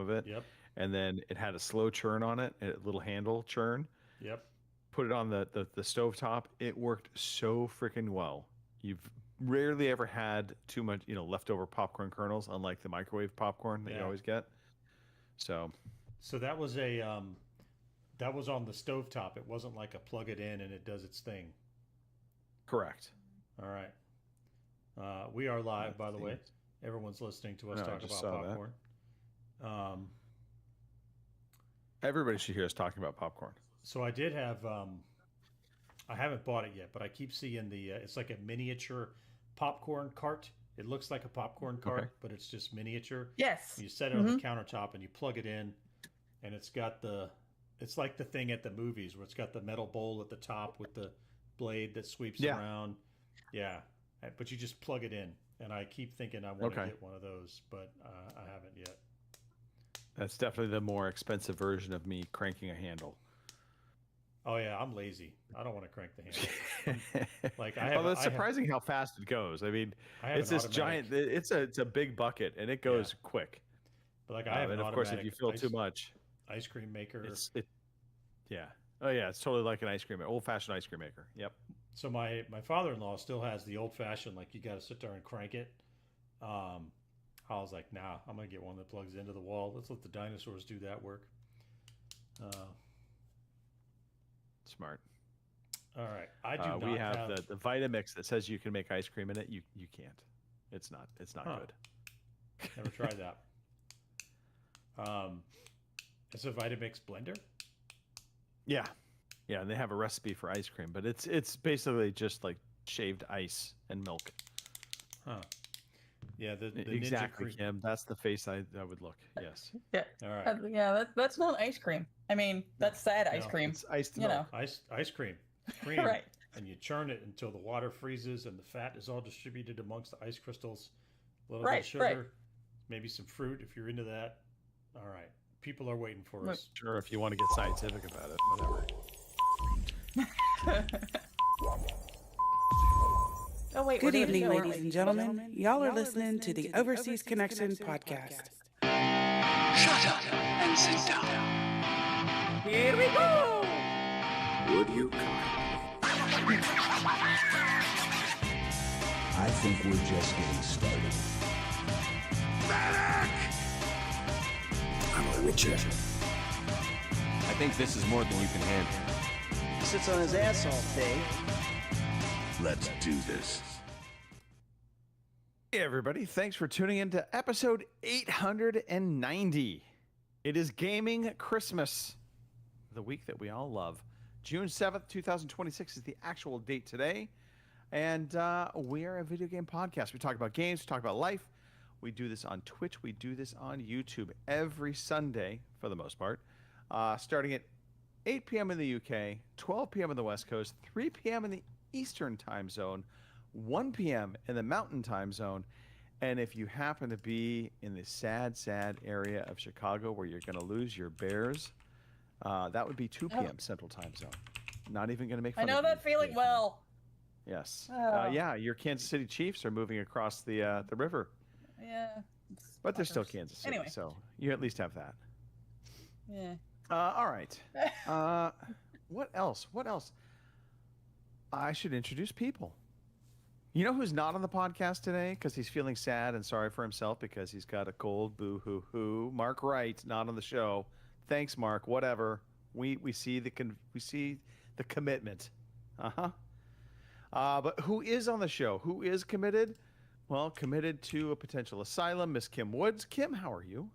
of it. Yep. And then it had a slow churn on it, a little handle churn. Yep. Put it on the stovetop. It worked so freaking well. You've rarely ever had too much, leftover popcorn kernels, unlike the microwave popcorn that you Yeah. always get. So, So that was that was on the stovetop. It wasn't like a plug it in and it does its thing. correct. All right. We are live, That's by the the way. thing. Everyone's listening to us No, I talk just about saw that. popcorn. Um, Everybody should hear us talking about popcorn. so I did have. I haven't bought it yet, but I keep seeing the. It's like a miniature popcorn cart. It looks like a popcorn cart, Okay. but it's just miniature. Yes. You set it on the countertop and you plug it in, and it's got the. It's like the thing at the movies where it's got the metal bowl at the top with the blade that sweeps Yeah. around. Yeah, but you just plug it in, and I keep thinking I want to Okay. get one of those, but I haven't yet. That's definitely the more expensive version of me cranking a handle. Oh yeah, I'm lazy. I don't want to crank the handle. Like I have. Although it's I have- surprising how fast it goes. I mean, I have it's an this automatic- giant. It's a big bucket, and it goes quick. But like I have And an of course, if automatic you fill too much, ice cream maker. yeah. Oh yeah, it's totally like an ice cream, old fashioned ice cream maker. Yep. So my father-in-law still has the old-fashioned, like you got to sit there and crank it. I was like, nah, I'm gonna get one that plugs into the wall. Let's let the dinosaurs do that work. Smart. All right, I do not We have the Vitamix that says you can make ice cream in it. You can't. It's not Huh. good. Never tried that. It's a Vitamix blender. Yeah. Yeah, and they have a recipe for ice cream, but it's basically just like shaved ice and milk. Huh. Yeah, the Exactly, Ninja Cream. Kim. That's the face I would look. Yes. Yeah. All right, Yeah. That's not ice cream. I mean, that's sad ice No, cream. It's iced You milk. know. ice cream, cream, Right. and you churn it until the water freezes and the fat is all distributed amongst the ice crystals. A little bit Right, of sugar, right. maybe some fruit if you're into that. All right, people are waiting for Look. us. Sure, if you want to get scientific about it, whatever. Oh wait. Good we're doing a evening, show, aren't ladies we? and gentlemen. Y'all are listening to the Overseas Connection podcast. Shut up and sit down. Here we go. Would you kindly? I think we're just getting started. I'm a witcher. I think this is more than you can handle. Sits on his ass all day. Let's do this. Hey, everybody. Thanks for tuning in to episode 890. It is Gaming Christmas, the week that we all love. June 7th, 2026 is the actual date today. And we are a video game podcast. We talk about games, we talk about life. We do this on Twitch. We do this on YouTube every Sunday, for the most part, starting at 8 p.m. in the UK, 12 p.m. in the West Coast, 3 p.m. in the Eastern time zone, 1 p.m. in the Mountain time zone. And if you happen to be in the sad, sad area of Chicago where you're going to lose your Bears, that would be 2 p.m. Central time zone. Not even going to make fun I know of that you. feeling well. Yes. Oh. Yeah, your Kansas City Chiefs are moving across the river, Yeah. but they're still Fuckers. Kansas City, Anyway. so you at least have that. Yeah. All right. What else? What else? I should introduce people. You know who's not on the podcast today because he's feeling sad and sorry for himself because he's got a cold. Boo hoo hoo. Mark Wright not on the show. Thanks, Mark. Whatever. We see the commitment. But who is on the show? Who is committed? Well, committed to a potential asylum. Miss Kim Woods. Kim, how are you?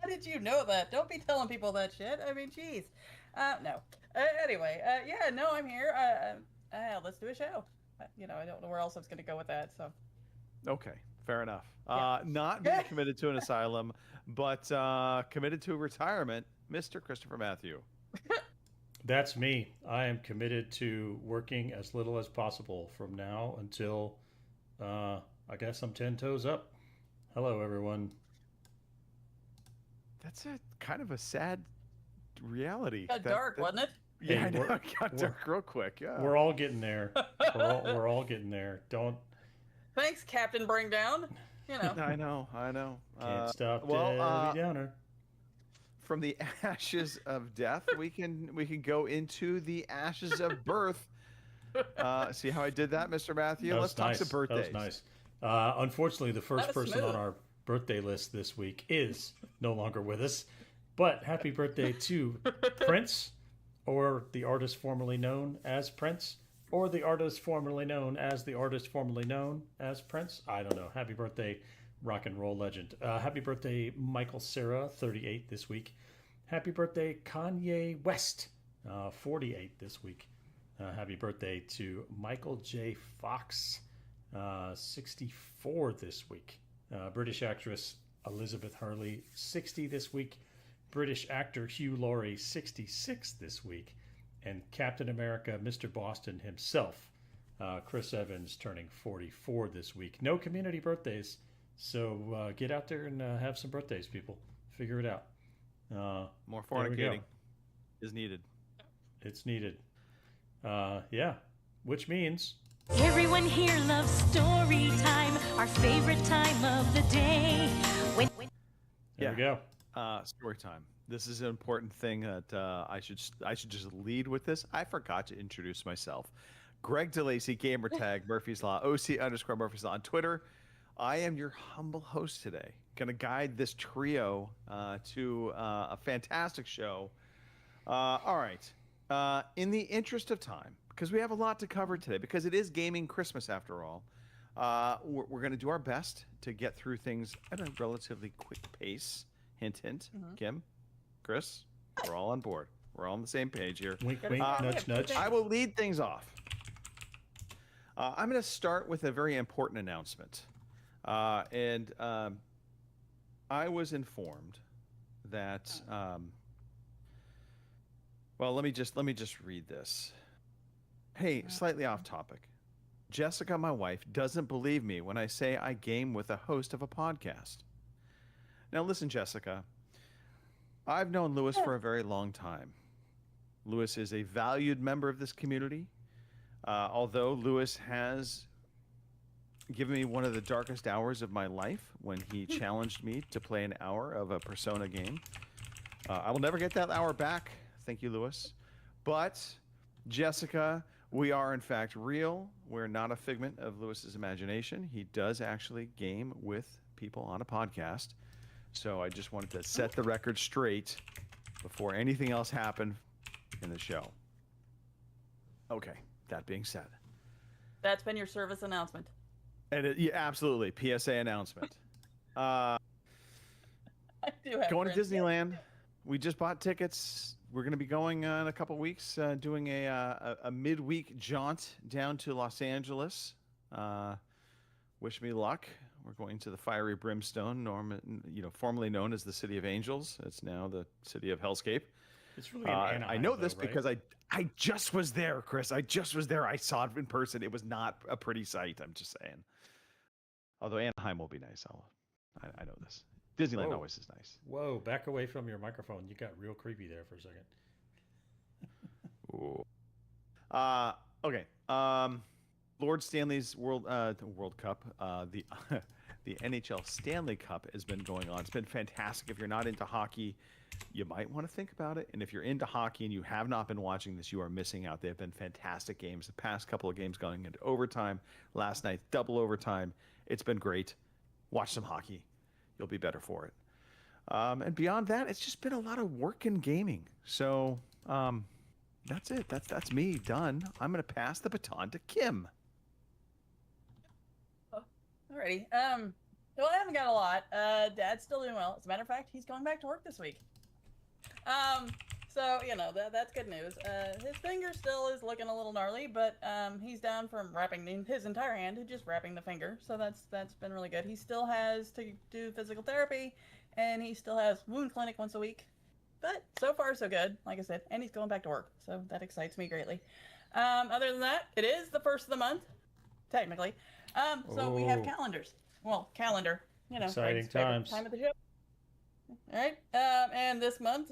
How did you know that? Don't be telling people that shit. I mean, jeez. No. Anyway, yeah, no, I'm here. Let's do a show. I don't know where else I was going to go with that. So. Okay, fair enough. Yeah. Not being committed to an asylum, but committed to retirement, Mr. Christopher Matthew. That's me. I am committed to working as little as possible from now until I guess I'm 10 toes up. Hello, everyone. That's a kind of a sad reality. Got dark, wasn't it? Yeah, Hey, I know. we're- It got dark real quick. Yeah. We're all getting there. We're all getting there. Don't. Thanks, Captain Bring Down. You know. I know. Can't stop well, Debbie Downer. From the ashes of death, we can go into the ashes of birth. See how I did that, Mr. Matthew? That Let's was talk nice. some birthdays. That was nice. Unfortunately, the first That was person on smooth. our birthday list this week is no longer with us. But happy birthday to Prince, or the artist formerly known as Prince, or the artist formerly known as the artist formerly known as Prince. I don't know. Happy birthday, rock and roll legend. Happy birthday, Michael Cera, 38 this week. Happy birthday, Kanye West, 48 this week. Happy birthday to Michael J. Fox, 64 this week. British actress Elizabeth Hurley, 60 this week. British actor Hugh Laurie, 66 this week. And Captain America, Mr. Boston himself, Chris Evans, turning 44 this week. No community birthdays, so get out there and have some birthdays, people. Figure it out. More There we go. fornicating is needed. It's needed. Yeah, which means Everyone here loves story time, our favorite time of the day. there we go. Story time. This is an important thing that I should just lead with this. I forgot to introduce myself. Greg DeLacy, gamertag Murphy's Law, OC_Murphy's Law on Twitter. I am your humble host today. Going to guide this trio to a fantastic show. All right. In the interest of time, because we have a lot to cover today, because it is Gaming Christmas after all, we're going to do our best to get through things at a relatively quick pace. Hint, hint. Kim, Chris, we're all on board. We're all on the same page here. Wink, wink, nudge, nudge. I will lead things off. I'm going to start with a very important announcement. And I was informed that, well, let me just read this. Hey, slightly off topic. Jessica, my wife, doesn't believe me when I say I game with a host of a podcast. Now, listen, Jessica. I've known Lewis for a very long time. Lewis is a valued member of this community. Although Lewis has given me one of the darkest hours of my life when he challenged me to play an hour of a Persona game. I will never get that hour back. Thank you, Lewis. But, Jessica, we are in fact real. We're not a figment of Lewis's imagination. He does actually game with people on a podcast. So I just wanted to set the record straight before anything else happened in the show. Okay, that being said. That's been your service announcement. And yeah, absolutely, PSA announcement. I do have Going to friends. Disneyland. We just bought tickets. We're going to be going in a couple weeks, doing a midweek jaunt down to Los Angeles. Wish me luck. We're going to the Fiery Brimstone, formerly known as the City of Angels. It's now the City of Hellscape. It's really an Anaheim, I know this though, right? because I just was there, Chris. I just was there. I saw it in person. It was not a pretty sight. I'm just saying. Although Anaheim will be nice. I know this. Disneyland Whoa. always is nice. Whoa, back away from your microphone. You got real creepy there for a second. Ooh. Okay. Lord Stanley's World Cup, the the NHL Stanley Cup has been going on. It's been fantastic. If you're not into hockey, you might want to think about it. And if you're into hockey and you have not been watching this, you are missing out. They have been fantastic games. The past couple of games going into overtime. Last night, double overtime. It's been great. Watch some hockey. You'll be better for it. And beyond that, it's just been a lot of work and gaming. So that's it. That's me done. I'm going to pass the baton to Kim. Alrighty. Well, I haven't got a lot. Dad's still doing well. As a matter of fact, he's going back to work this week. So that's good news. His finger still is looking a little gnarly, but he's down from wrapping his entire hand to just wrapping the finger. So that's been really good. He still has to do physical therapy, and he still has wound clinic once a week. But so far so good, like I said, and he's going back to work, so that excites me greatly. Other than that, it is the first of the month, technically. So we have calendars. Well, calendar, Exciting Greg's favorite times. time of the show. All right, and this month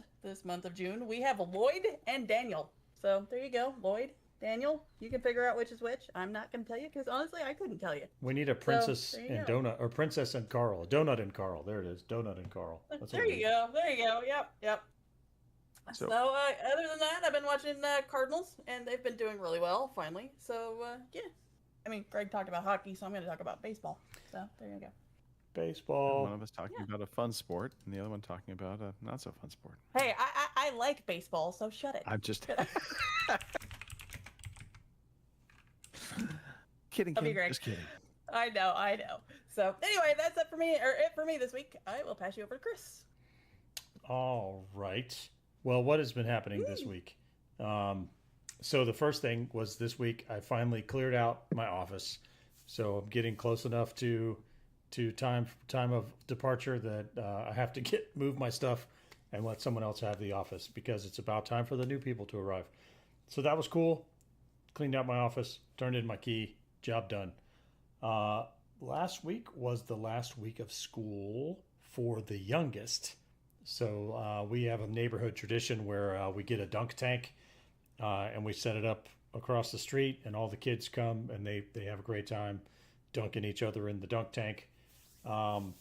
of June, we have Lloyd and Daniel. So there you go, Lloyd, Daniel, you can figure out which is which. I'm not going to tell you because honestly, I couldn't tell you. We need a princess there you and go. donut, or princess and Carl. Donut and Carl. There it is. Donut and Carl. That's There what we you need. go. There you go. Yep. So- So, other than that, I've been watching Cardinals, and they've been doing really well, finally. So, yeah. I mean, Greg talked about hockey, so I'm going to talk about baseball. So, there you go. Baseball. One of us talking about a fun sport, and the other one talking about a not so fun sport. Hey, I like baseball, so shut it. I'm just kidding. Love you, Kim. Greg. Just kidding. I know. So, anyway, that's it for me this week. I will pass you over to Chris. All right. Well, what has been happening this week? So the first thing was this week I finally cleared out my office. So I'm getting close enough to time of departure that I have to move my stuff and let someone else have the office because it's about time for the new people to arrive. So that was cool. Cleaned out my office, turned in my key, job done. Last week was the last week of school for the youngest. So we have a neighborhood tradition where we get a dunk tank and we set it up across the street, and all the kids come and they have a great time dunking each other in the dunk tank. And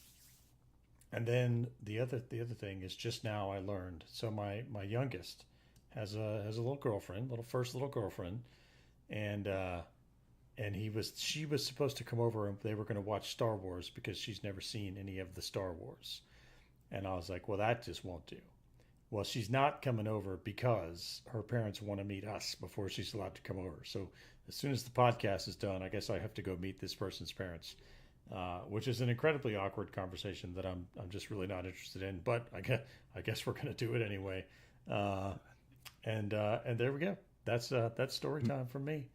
then the other thing is just now I learned. So my youngest has a little girlfriend, first little girlfriend, and she was supposed to come over and they were going to watch Star Wars because she's never seen any of the Star Wars. And I was like, well, that just won't do. Well, she's not coming over because her parents want to meet us before she's allowed to come over. So as soon as the podcast is done, I guess I have to go meet this person's parents, which is an incredibly awkward conversation that I'm just really not interested in. But I guess we're going to do it anyway. And there we go. That's story time from me.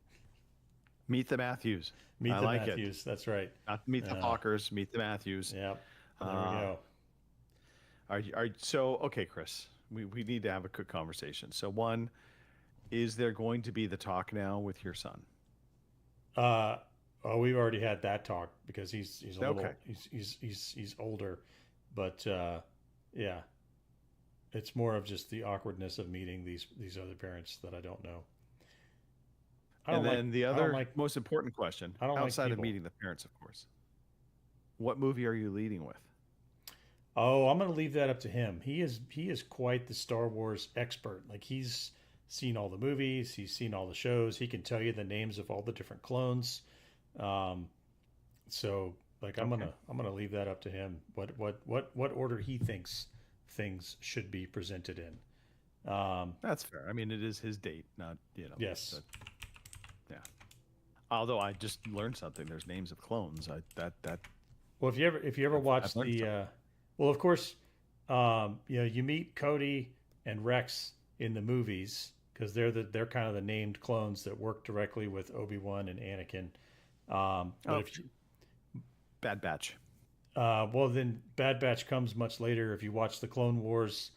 Meet the Matthews. Meet I the like Matthews. That's right. Not meet the Hawkers. Meet the Matthews. Yep. There we go. So okay, Chris, we need to have a quick conversation. So one, is there going to be the talk now with your son? We've already had that talk because he's a little Okay. he's older, but yeah, it's more of just the awkwardness of meeting these other parents that I don't know. And then the other most important question, I don't like outside of people. meeting the parents, of course, what movie are you leading with? Oh, I'm going to leave that up to him. He is quite the Star Wars expert. Like he's seen all the movies, he's seen all the shows. He can tell you the names of all the different clones. So like I'm gonna leave that up to him. What order he thinks things should be presented in. That's fair. I mean, it is his date, not Yes. but, yeah. Although I just learned something. There's names of clones. Well, if you ever watch I've learned something. well, of course, you meet Cody and Rex in the movies because they're kind of the named clones that work directly with Obi-Wan and Anakin. Bad Batch. Well, then Bad Batch comes much later. If you watch the Clone Wars,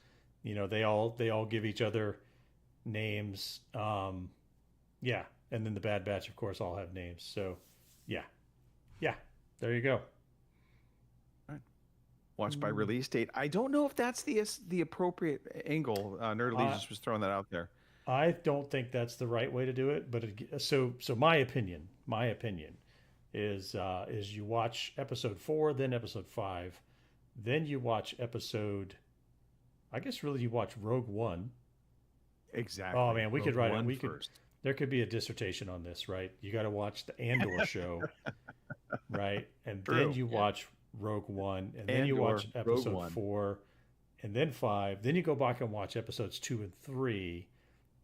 they all give each other names. Yeah, and then the Bad Batch, of course, all have names. So, yeah, there you go. Watched by release date. I don't know if that's the appropriate angle. Nerd Allegiance was throwing that out there. I don't think that's the right way to do it. But so my opinion is you watch episode 4, then episode 5, then you watch episode. I guess really you watch Rogue One. Exactly. Oh man, we could write it. First. There could be a dissertation on this, right? You got to watch the Andor show, right? And then you watch Rogue One, and then you watch episode 4, and then 5. Then you go back and watch episodes 2 and 3.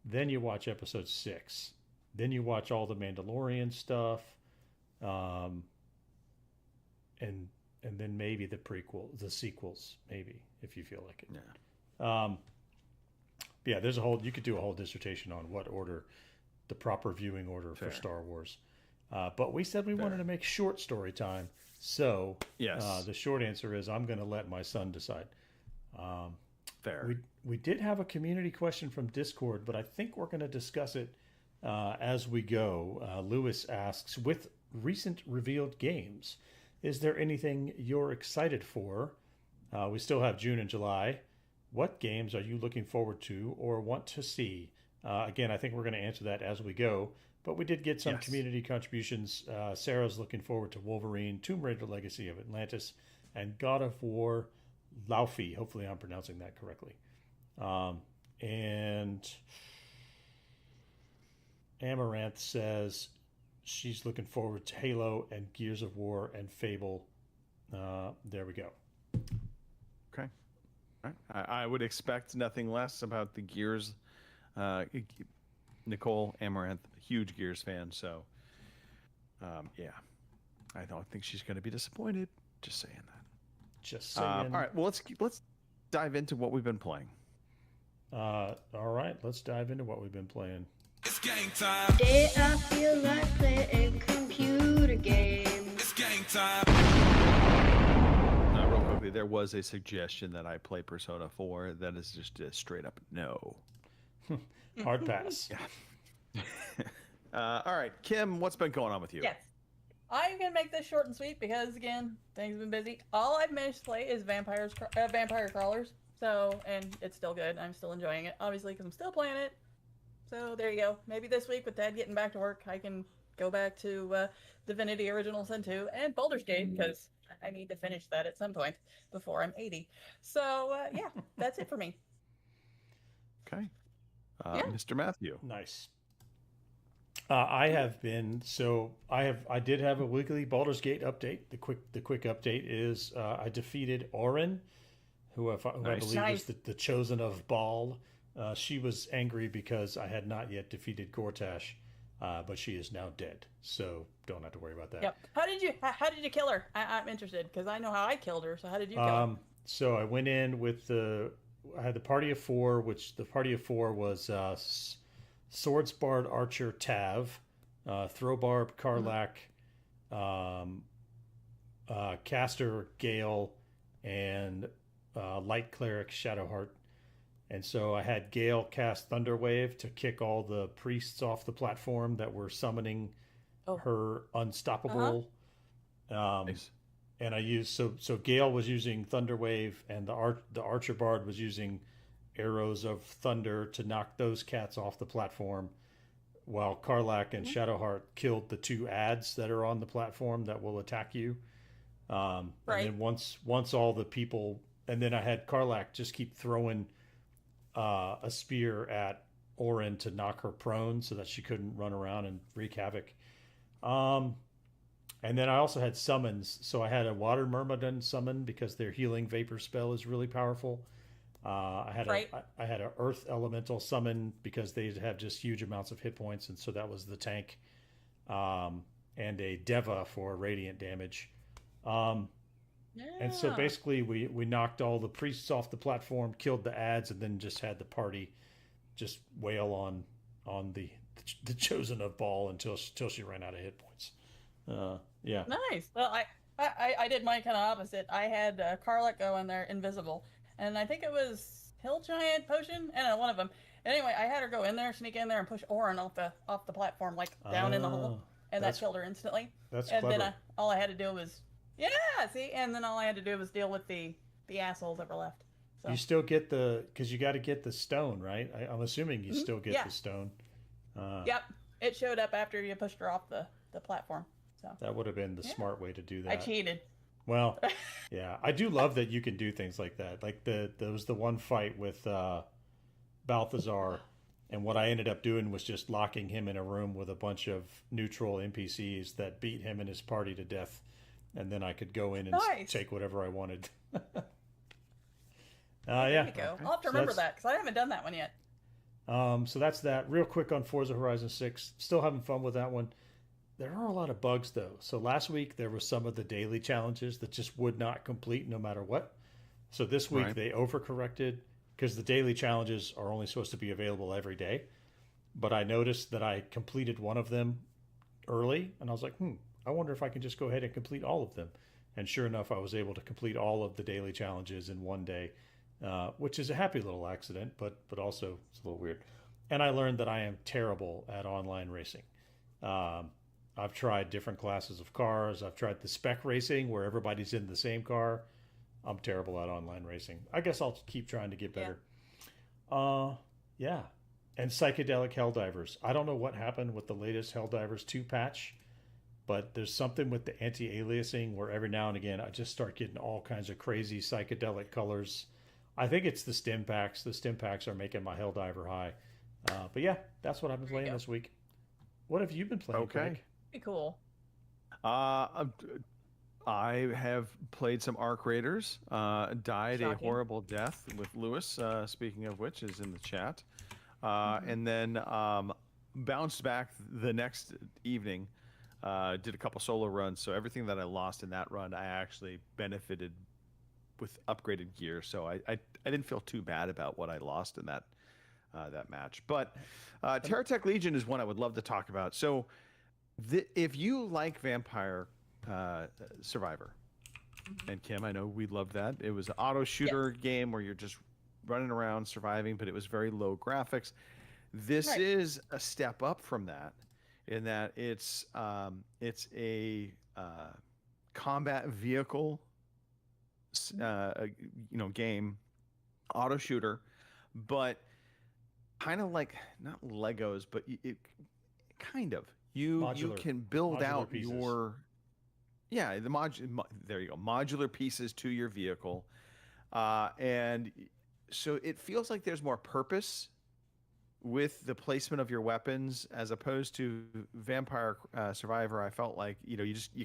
Then you watch episode 6. Then you watch all the Mandalorian stuff, and then maybe the sequels, maybe if you feel like it. Yeah. There's you could do a whole dissertation on what order, the proper viewing order for Star Wars. But we said we wanted to make short story time. So yes, the short answer is I'm going to let my son decide. Fair. We did have a community question from Discord, but I think we're going to discuss it as we go. Lewis asks, with recent revealed games, is there anything you're excited for? We still have June and July. What games are you looking forward to or want to see Again, I think we're going to answer that as we go. But we did get some community contributions. Sarah's looking forward to Wolverine, Tomb Raider Legacy of Atlantis, and God of War Laufey. Hopefully I'm pronouncing that correctly. And Amaranth says she's looking forward to Halo and Gears of War and Fable. There we go. Okay. All right. I would expect nothing less about the Gears. Nicole Amaranth, huge Gears fan, so yeah, I don't think she's going to be disappointed. Just saying that. Just saying. All right. Well, let's dive into what we've been playing. All right, let's dive into what we've been playing. It's game time. Today I feel like playing computer games. It's game time. Real quickly, there was a suggestion that I play Persona 4. That is just a straight up no. Hard pass. Yeah. All right, Kim, what's been going on with you? Yes. I'm going to make this short and sweet because, again, things have been busy. All I've managed to play is Vampire Crawlers. So, and it's still good. I'm still enjoying it, obviously, because I'm still playing it. So, there you go. Maybe this week, with Dad getting back to work, I can go back to Divinity Original Sin 2 and Baldur's Gate, because I need to finish that at some point before I'm 80. So, yeah, that's it for me. Okay. Mr. Matthew. Nice. I did have a weekly Baldur's Gate update. The quick update is I defeated Orin, who I believe is the chosen of Baal. She was angry because I had not yet defeated Gortash, but she is now dead, so don't have to worry about that. Yep. How did you kill her? I'm interested because I know how I killed her. So how did you kill her? So I went in with I had the party of 4, which the party of 4 was Swordsbard Archer Tav, Throwbarb Karlak, Caster Gale, and Light Cleric Shadowheart. And so I had Gale cast Thunderwave to kick all the priests off the platform that were summoning her unstoppable. Nice. And I used so Gale was using Thunderwave, and the Archer Bard was using arrows of thunder to knock those cats off the platform, while Karlak and Shadowheart killed the 2 ads that are on the platform that will attack you. And then once all the people, and then I had Karlak just keep throwing a spear at Orin to knock her prone so that she couldn't run around and wreak havoc. And then I also had summons. So I had a Water Myrmidon summon because their healing vapor spell is really powerful. I had an Earth Elemental summon because they have just huge amounts of hit points, and so that was the tank. And a Deva for radiant damage. And so basically we knocked all the priests off the platform, killed the ads, and then just had the party just wail on the chosen of Baal until she ran out of hit points. Yeah. Nice. Well, I did mine kind of opposite. I had Karlak go in there invisible, and I think it was Hill Giant Potion, and one of them. Anyway, I had her go in there, sneak in there, and push Orin off the platform, like down in the hole, and that killed her instantly. That's and clever. Then all I had to do was and then all I had to do was deal with the assholes that were left. So. You still get because you got to get the stone, right? I'm assuming you still get the stone. Yep, it showed up after you pushed her off the platform. So that would have been the smart way to do that. I cheated. Well, yeah, I do love that you can do things like that. Like there was the one fight with Balthazar, and what I ended up doing was just locking him in a room with a bunch of neutral NPCs that beat him and his party to death, and then I could go in and take whatever I wanted. There you go. I'll have to remember that because I haven't done that one yet. So that's that. Real quick on Forza Horizon 6. Still having fun with that one. There are a lot of bugs, though. So last week, there were some of the daily challenges that just would not complete no matter what. So this week, they overcorrected because the daily challenges are only supposed to be available every day. But I noticed that I completed one of them early, and I was like, I wonder if I can just go ahead and complete all of them. And sure enough, I was able to complete all of the daily challenges in one day, which is a happy little accident, but also it's a little weird. And I learned that I am terrible at online racing. I've tried different classes of cars. I've tried the spec racing where everybody's in the same car. I'm terrible at online racing. I guess I'll keep trying to get better. Yeah. and psychedelic Helldivers. I don't know what happened with the latest Helldivers 2 patch, but there's something with the anti-aliasing where every now and again I just start getting all kinds of crazy psychedelic colors. I think it's the stim packs. The stim packs are making my Helldiver high. But yeah, that's what I've been playing this week. What have you been playing, Craig? Pretty cool. I have played some Arc Raiders, died a Shocking. horrible death with Lewis, speaking of which, is in the chat. And then bounced back the next evening, did a couple solo runs. So everything that I lost in that run, I actually benefited with upgraded gear. So I didn't feel too bad about what I lost in that match. But Terratech Legion is one I would love to talk about. So if you like Vampire Survivor, and Kim, I know we loved that. It was an auto shooter game where you're just running around surviving, but it was very low graphics. This is a step up from that, in that it's a combat vehicle, game, auto shooter, but kind of like not Legos, but it kind of you can build out pieces. there you go, modular pieces to your vehicle, and so it feels like there's more purpose with the placement of your weapons as opposed to Vampire Survivor. I felt like you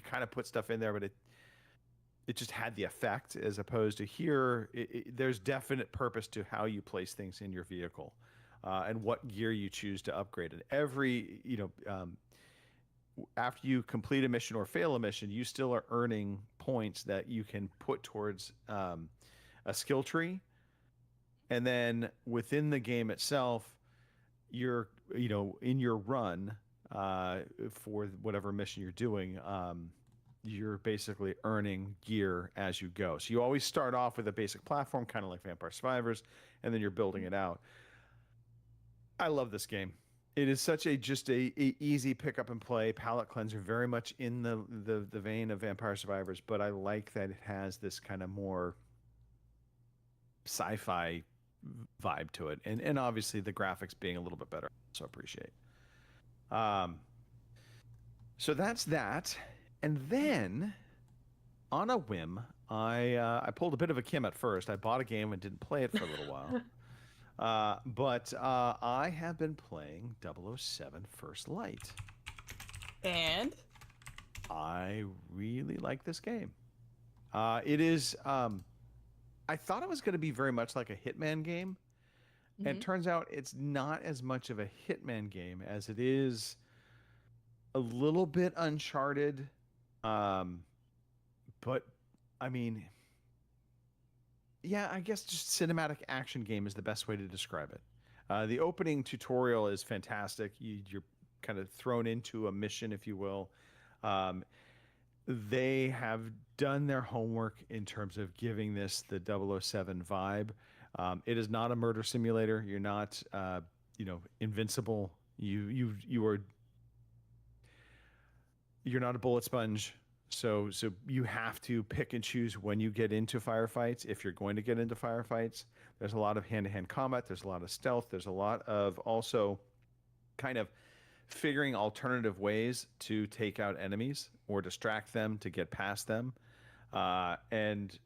kind of put stuff in there, but it just had the effect, as opposed to here there's definite purpose to how you place things in your vehicle, and what gear you choose to upgrade. And every after you complete a mission or fail a mission, you still are earning points that you can put towards a skill tree. And then within the game itself, you're, in your run for whatever mission you're doing, you're basically earning gear as you go. So you always start off with a basic platform, kind of like Vampire Survivors, and then you're building it out. I love this game. It is such a easy pick up and play palette cleanser, very much in the vein of Vampire Survivors, but I like that it has this kind of more sci-fi vibe to it, and obviously the graphics being a little bit better, so appreciate. So that's that, and then on a whim, I pulled a bit of a Kim at first. I bought a game and didn't play it for a little while. But I have been playing 007 First Light. And? I really like this game. It is, I thought it was going to be very much like a Hitman game. And it turns out it's not as much of a Hitman game as it is a little bit Uncharted. But, I mean... yeah, I guess just cinematic action game is the best way to describe it. The opening tutorial is fantastic. You're kind of thrown into a mission, if you will. They have done their homework in terms of giving this the 007 vibe. It is not a murder simulator. You're not, invincible. You're not a bullet sponge. So you have to pick and choose when you get into firefights, if you're going to get into firefights. There's a lot of hand-to-hand combat. There's a lot of stealth. There's a lot of also kind of figuring alternative ways to take out enemies or distract them to get past them. And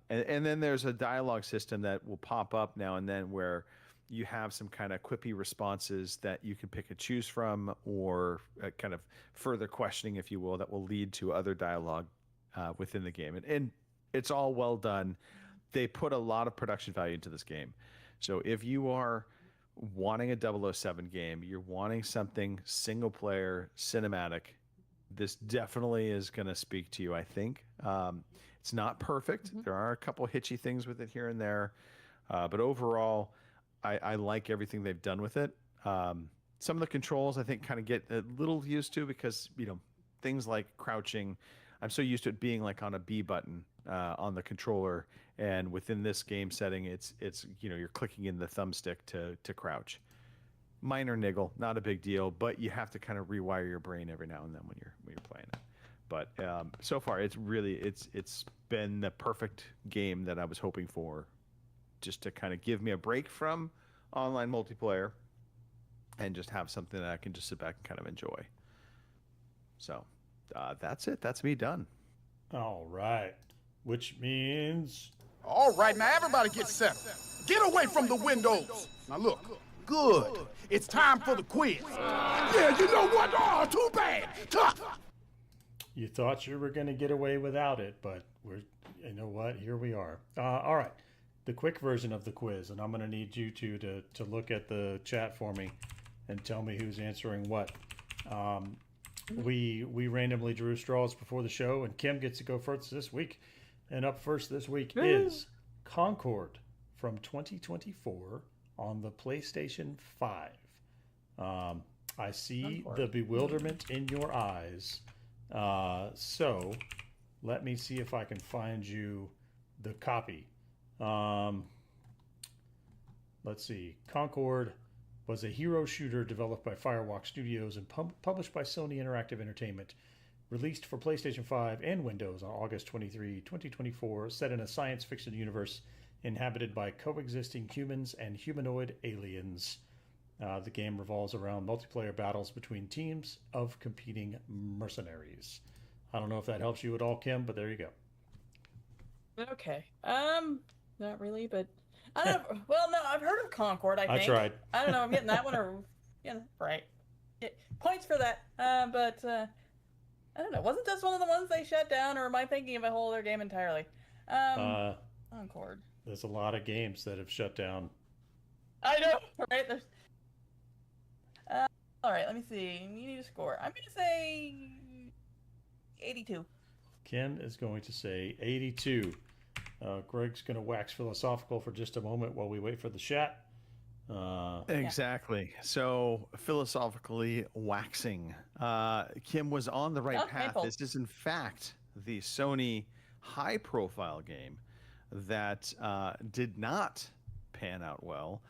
then there's a dialogue system that will pop up now and then where you have some kind of quippy responses that you can pick and choose from, or kind of further questioning, if you will, that will lead to other dialogue within the game. And it's all well done. They put a lot of production value into this game. So if you are wanting a 007 game, you're wanting something single player, cinematic, this definitely is going to speak to you, I think. It's not perfect. There are a couple hitchy things with it here and there. But overall, I like everything they've done with it. Some of the controls I think kind of get a little used to, because things like crouching, I'm so used to it being like on a B button on the controller, and within this game setting, it's you're clicking in the thumbstick to crouch. Minor niggle, not a big deal, but you have to kind of rewire your brain every now and then when you're playing it. But so far, it's been the perfect game that I was hoping for, just to kind of give me a break from online multiplayer and just have something that I can just sit back and kind of enjoy. So that's it. That's me done. All right. Which means All right, now everybody get settled. Get away from the windows. Now look, good. It's time for the quiz. Yeah, you know what? Oh, too bad. Tough. you thought you were going to get away without it, but you know what? Here we are. All right. The quick version of the quiz, and I'm going to need you two to look at the chat for me and tell me who's answering what. We randomly drew straws before the show, and Kim gets to go first this week. And up first this week is Concord from 2024 on the PlayStation 5. I see the bewilderment in your eyes. So let me see if I can find you the copy. Let's see. Concord was a hero shooter developed by Firewalk Studios and published by Sony Interactive Entertainment. Released for PlayStation 5 and Windows on August 23, 2024, set in a science fiction universe inhabited by coexisting humans and humanoid aliens. The game revolves around multiplayer battles between teams of competing mercenaries. I don't know if that helps you at all, Kim, but there you go. Okay. Not really, but I don't know. Well, no, I've heard of Concord, I think. I tried. I don't know, I'm getting that one or right. Points for that. But I don't know. Wasn't this one of the ones they shut down, or am I thinking of a whole other game entirely? Concord. There's a lot of games that have shut down. I know, right? There's. All right, let me see. You need a score. I'm going to say 82. Kim is going to say 82. Greg's going to wax philosophical for just a moment while we wait for the chat. Exactly. So philosophically waxing. Kim was on the right path. Painful. This is in fact the Sony high-profile game that did not pan out well.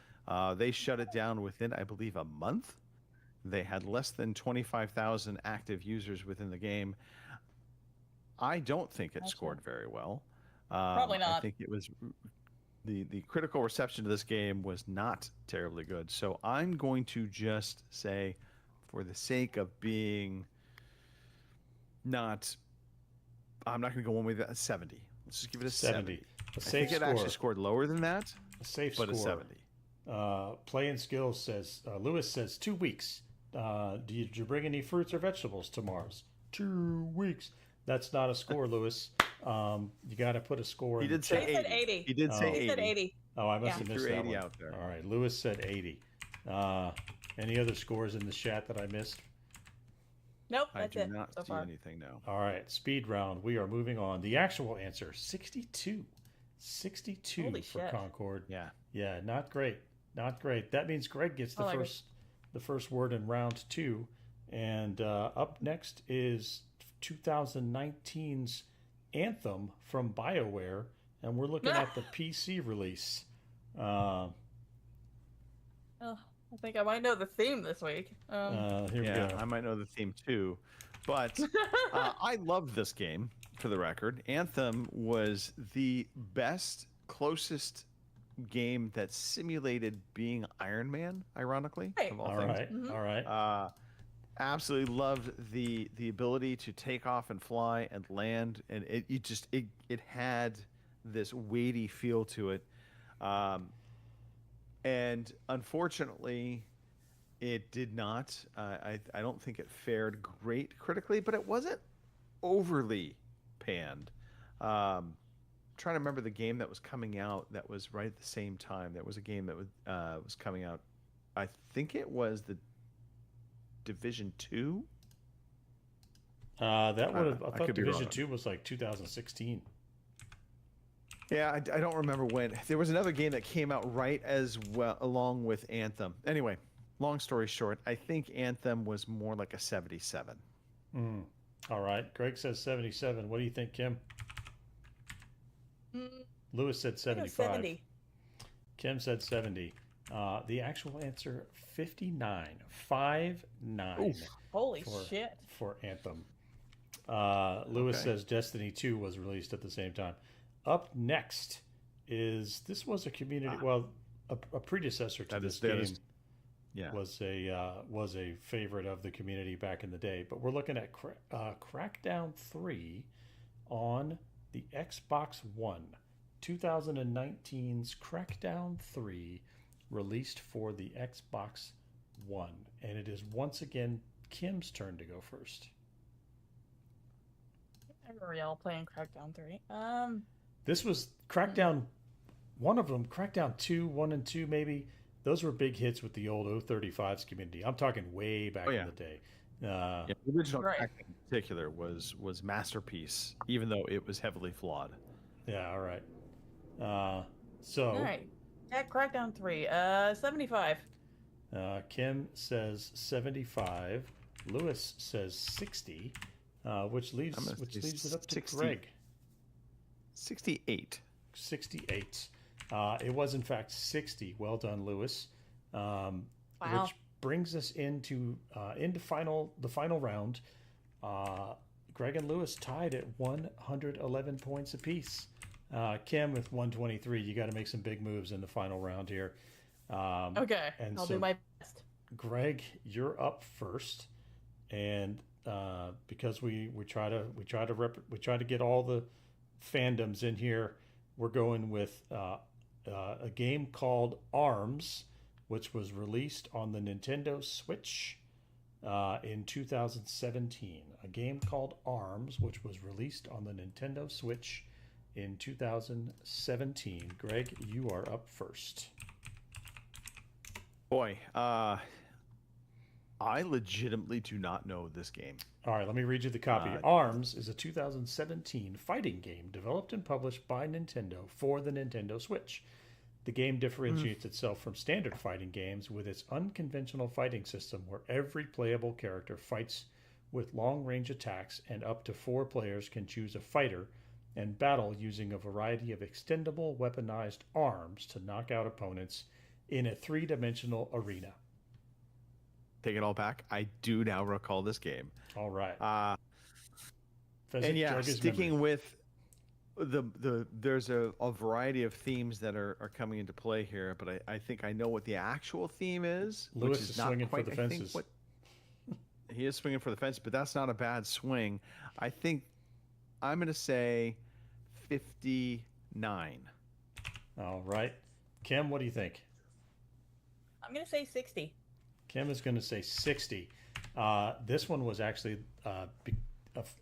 They shut it down within, I believe, a month. They had less than 25,000 active users within the game. I don't think it scored very well. Probably not. I think it was the critical reception to this game was not terribly good. So I'm going to just say, for the sake of being not, I'm not going to go one way. That 70. Let's just give it a 70. A I safe think it score. actually scored lower than that. A safe but score. a 70. Play and Skills says, Lewis says 2 weeks. Did you bring any fruits or vegetables to Mars? 2 weeks. That's not a score, Lewis. You got to put a score. He in did the say chat. 80. He said 80. He did say 80. He said 80. Oh, I must have missed Threw that 80 one. out there. All right, Lewis said 80. Any other scores in the chat that I missed? Nope, I that's do it not so see far. anything, no. All right, speed round. We are moving on. The actual answer, 62. 62 Holy for shit. Concord. Yeah. Yeah, not great. Not great. That means Greg gets the I like the first word in round 2. And up next is 2019's Anthem from BioWare, and we're looking at the PC release. Oh, I think I might know the theme this week. Here we Yeah, go. I might know the theme too. But I loved this game, for the record. Anthem was the best, closest game that simulated being Iron Man, ironically, of all All things. right, all right. Absolutely loved the ability to take off and fly and land, and it had this weighty feel to it. And unfortunately, it did not. I don't think it fared great critically, but it wasn't overly panned. Trying to remember the game that was coming out that was right at the same time. There was a game that was coming out. I think it was the Division 2. That would have. I I thought could be Division wrong. 2 was like 2016. Yeah, I don't remember when. There was another game that came out right as well along with Anthem. Anyway, long story short, I think Anthem was more like a 77. All right. Greg says 77. What do you think, Kim? Lewis said I think it was 75. 70. Kim said 70. The actual answer, 59. 59. Holy for, shit. For Anthem. Lewis says Destiny 2 was released at the same time. Up next is, this was a community, a predecessor to this game. Yeah. was a favorite of the community back in the day. But we're looking at Crackdown 3 on the Xbox One. 2019's Crackdown 3 released for the Xbox One. And it is once again Kim's turn to go first. I remember y'all playing Crackdown 3. This was Crackdown, one of them, Crackdown 2, 1 and 2 maybe. Those were big hits with the old O35s community. I'm talking way back in the day. The original Crackdown in particular was masterpiece, even though it was heavily flawed. Yeah, all right. All right. Yeah, Crackdown 3. 75. Kim says 75. Lewis says 60, which leaves it up to 60. Greg. 68. 68. It was in fact 60. Well done, Lewis. Wow. Which brings us into the final round. Greg and Lewis tied at 111 points apiece. Kim with 123. You got to make some big moves in the final round here. Okay, I'll do my best. Greg, you're up first, and because we try to get all the fandoms in here, we're going with a game called ARMS, which was released on the Nintendo Switch in 2017. A game called ARMS, which was released on the Nintendo Switch in 2017. Greg, you are up first. Boy, I legitimately do not know this game. All right, let me read you the copy. ARMS is a 2017 fighting game developed and published by Nintendo for the Nintendo Switch. The game differentiates itself from standard fighting games with its unconventional fighting system where every playable character fights with long-range attacks, and up to 4 players can choose a fighter and battle using a variety of extendable weaponized arms to knock out opponents in a 3-dimensional arena. Take it all back. I do now recall this game. All right. And yeah, sticking with there's a variety of themes that are coming into play here, but I think I know what the actual theme is. Lewis which is not swinging quite, for the fences. He is swinging for the fence, but that's not a bad swing. I think I'm going to say 59. All right. Kim, what do you think? I'm going to say 60. Kim is going to say 60. This one was actually,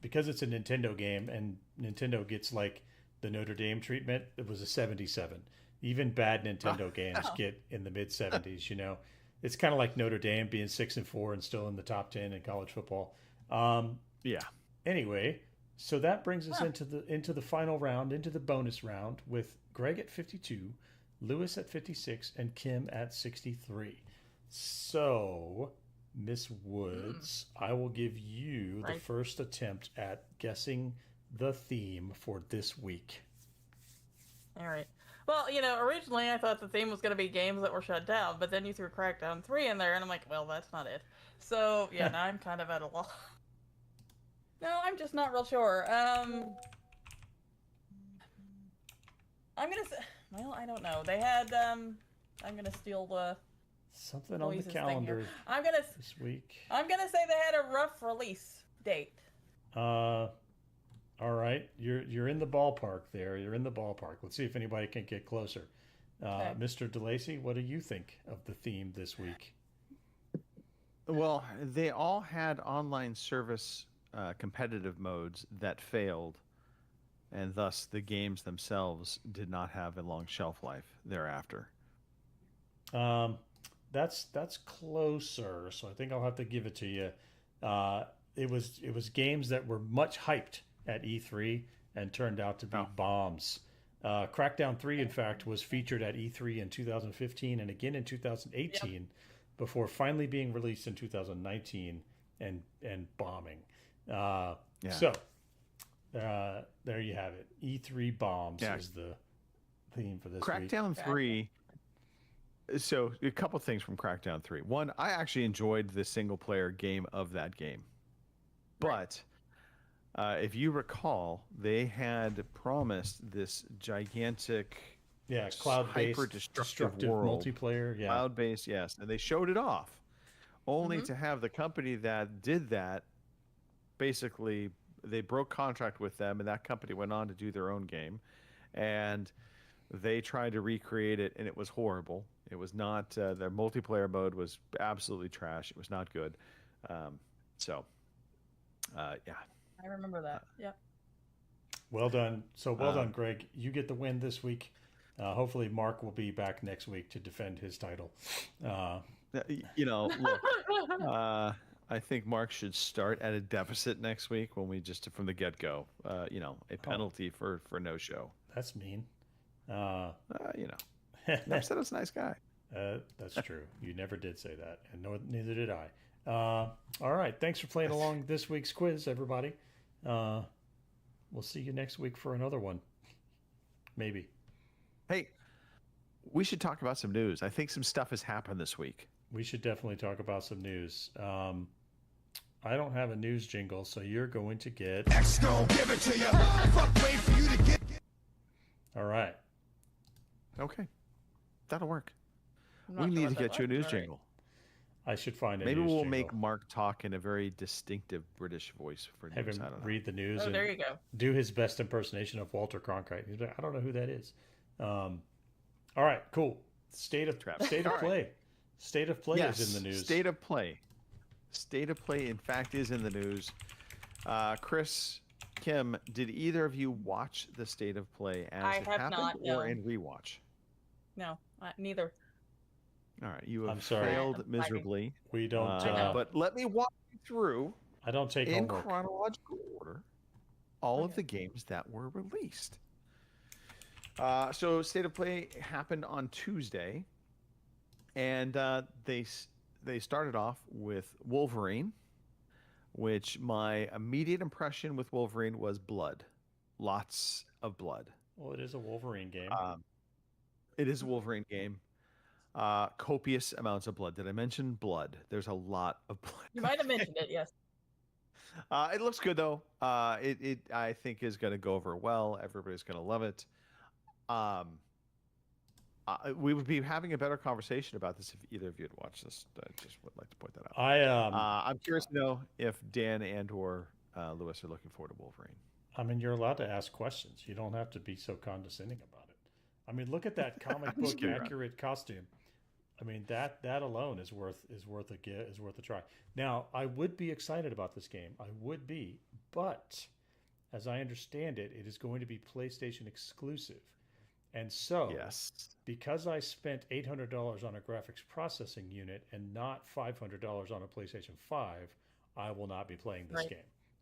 because it's a Nintendo game and Nintendo gets like the Notre Dame treatment, it was a 77. Even bad Nintendo games get in the mid 70s, you know. It's kind of like Notre Dame being 6-4 and still in the top 10 in college football. Yeah. Anyway, so that brings us into the final round, into the bonus round with Greg at 52, Lewis at 56, and Kim at 63. So, Miss Woods, I will give you the first attempt at guessing the theme for this week. All right. Well, you know, originally I thought the theme was going to be games that were shut down, but then you threw Crackdown 3 in there, and I'm like, well, that's not it. So, yeah, now I'm kind of at a loss. No, I'm just not real sure. I'm going to say, well, I don't know. They had, I'm going to steal the... Something on the calendar this week. I'm gonna say they had a rough release date. All right, you're in the ballpark there. You're in the ballpark. Let's see if anybody can get closer. Okay. Mr. DeLacy, what do you think of the theme this week? Well, they all had online service competitive modes that failed, and thus the games themselves did not have a long shelf life thereafter. That's closer, so I think I'll have to give it to you. It was games that were much hyped at E3 and turned out to be bombs. Crackdown 3, in fact, was featured at E3 in 2015 and again in 2018 before finally being released in 2019 and bombing. So there you have it. E3 bombs is the theme for this week. Crackdown 3... So a couple things from Crackdown 3. One, I actually enjoyed the single player game of that game. But if you recall, they had promised this gigantic Yeah, cloud-based, hyper-destructive world. multiplayer. Yeah, Cloud-based, yes. And they showed it off, only to have the company that did that, basically, they broke contract with them, and that company went on to do their own game. And they tried to recreate it, and it was horrible. It was not, their multiplayer mode was absolutely trash. It was not good. Yeah. I remember that. Yep. Well done. So well done, Greg. You get the win this week. Hopefully, Mark will be back next week to defend his title. Look, I think Mark should start at a deficit next week when we just from the get go. A penalty for no show. That's mean. Never said it's a nice guy. That's true. You never did say that, and neither did I. All right. Thanks for playing along this week's quiz, everybody. We'll see you next week for another one. Maybe. Hey, we should talk about some news. I think some stuff has happened this week. We should definitely talk about some news. I don't have a news jingle, so you're going to get... X gon' give it to you. Fuck, wait for you to get... All right. Okay. That'll work. We need to get you a news jingle. I should find a Maybe news we'll jingle. make Mark talk in a very distinctive British voice for Have news. him I don't know. read the news Oh, and there you go. do his best impersonation of Walter Cronkite. He's like, I don't know who that is. All right, cool. State of play. State of play Yes, is in the news. State of play. State of play, in fact, is in the news. Chris, Kim, did either of you watch the state of play as I it have happened not, no. or in rewatch? No, neither. All right, you have I'm sorry. failed miserably. We don't. But let me walk you through, I don't take in homework. chronological order, all of the games that were released. So state of play happened on Tuesday, and they started off with Wolverine, which my immediate impression with Wolverine was blood, lots of blood. Well, it is a Wolverine game. It is a Wolverine game. Copious amounts of blood. Did I mention blood? There's a lot of blood. You might have mentioned it, yes. It looks good though. It I think is going to go over well. Everybody's going to love it. We would be having a better conversation about this if either of you had watched this. I just would like to point that out. I'm curious to know if Dan and or Lewis are looking forward to Wolverine. I mean, you're allowed to ask questions. You don't have to be so condescending about it. I mean, look at that comic book accurate costume. I mean, that alone is worth a try. Now, I would be excited about this game. I would be, but as I understand it, it is going to be PlayStation exclusive. And so, yes, because I spent $800 on a graphics processing unit and not $500 on a PlayStation 5, I will not be playing this game,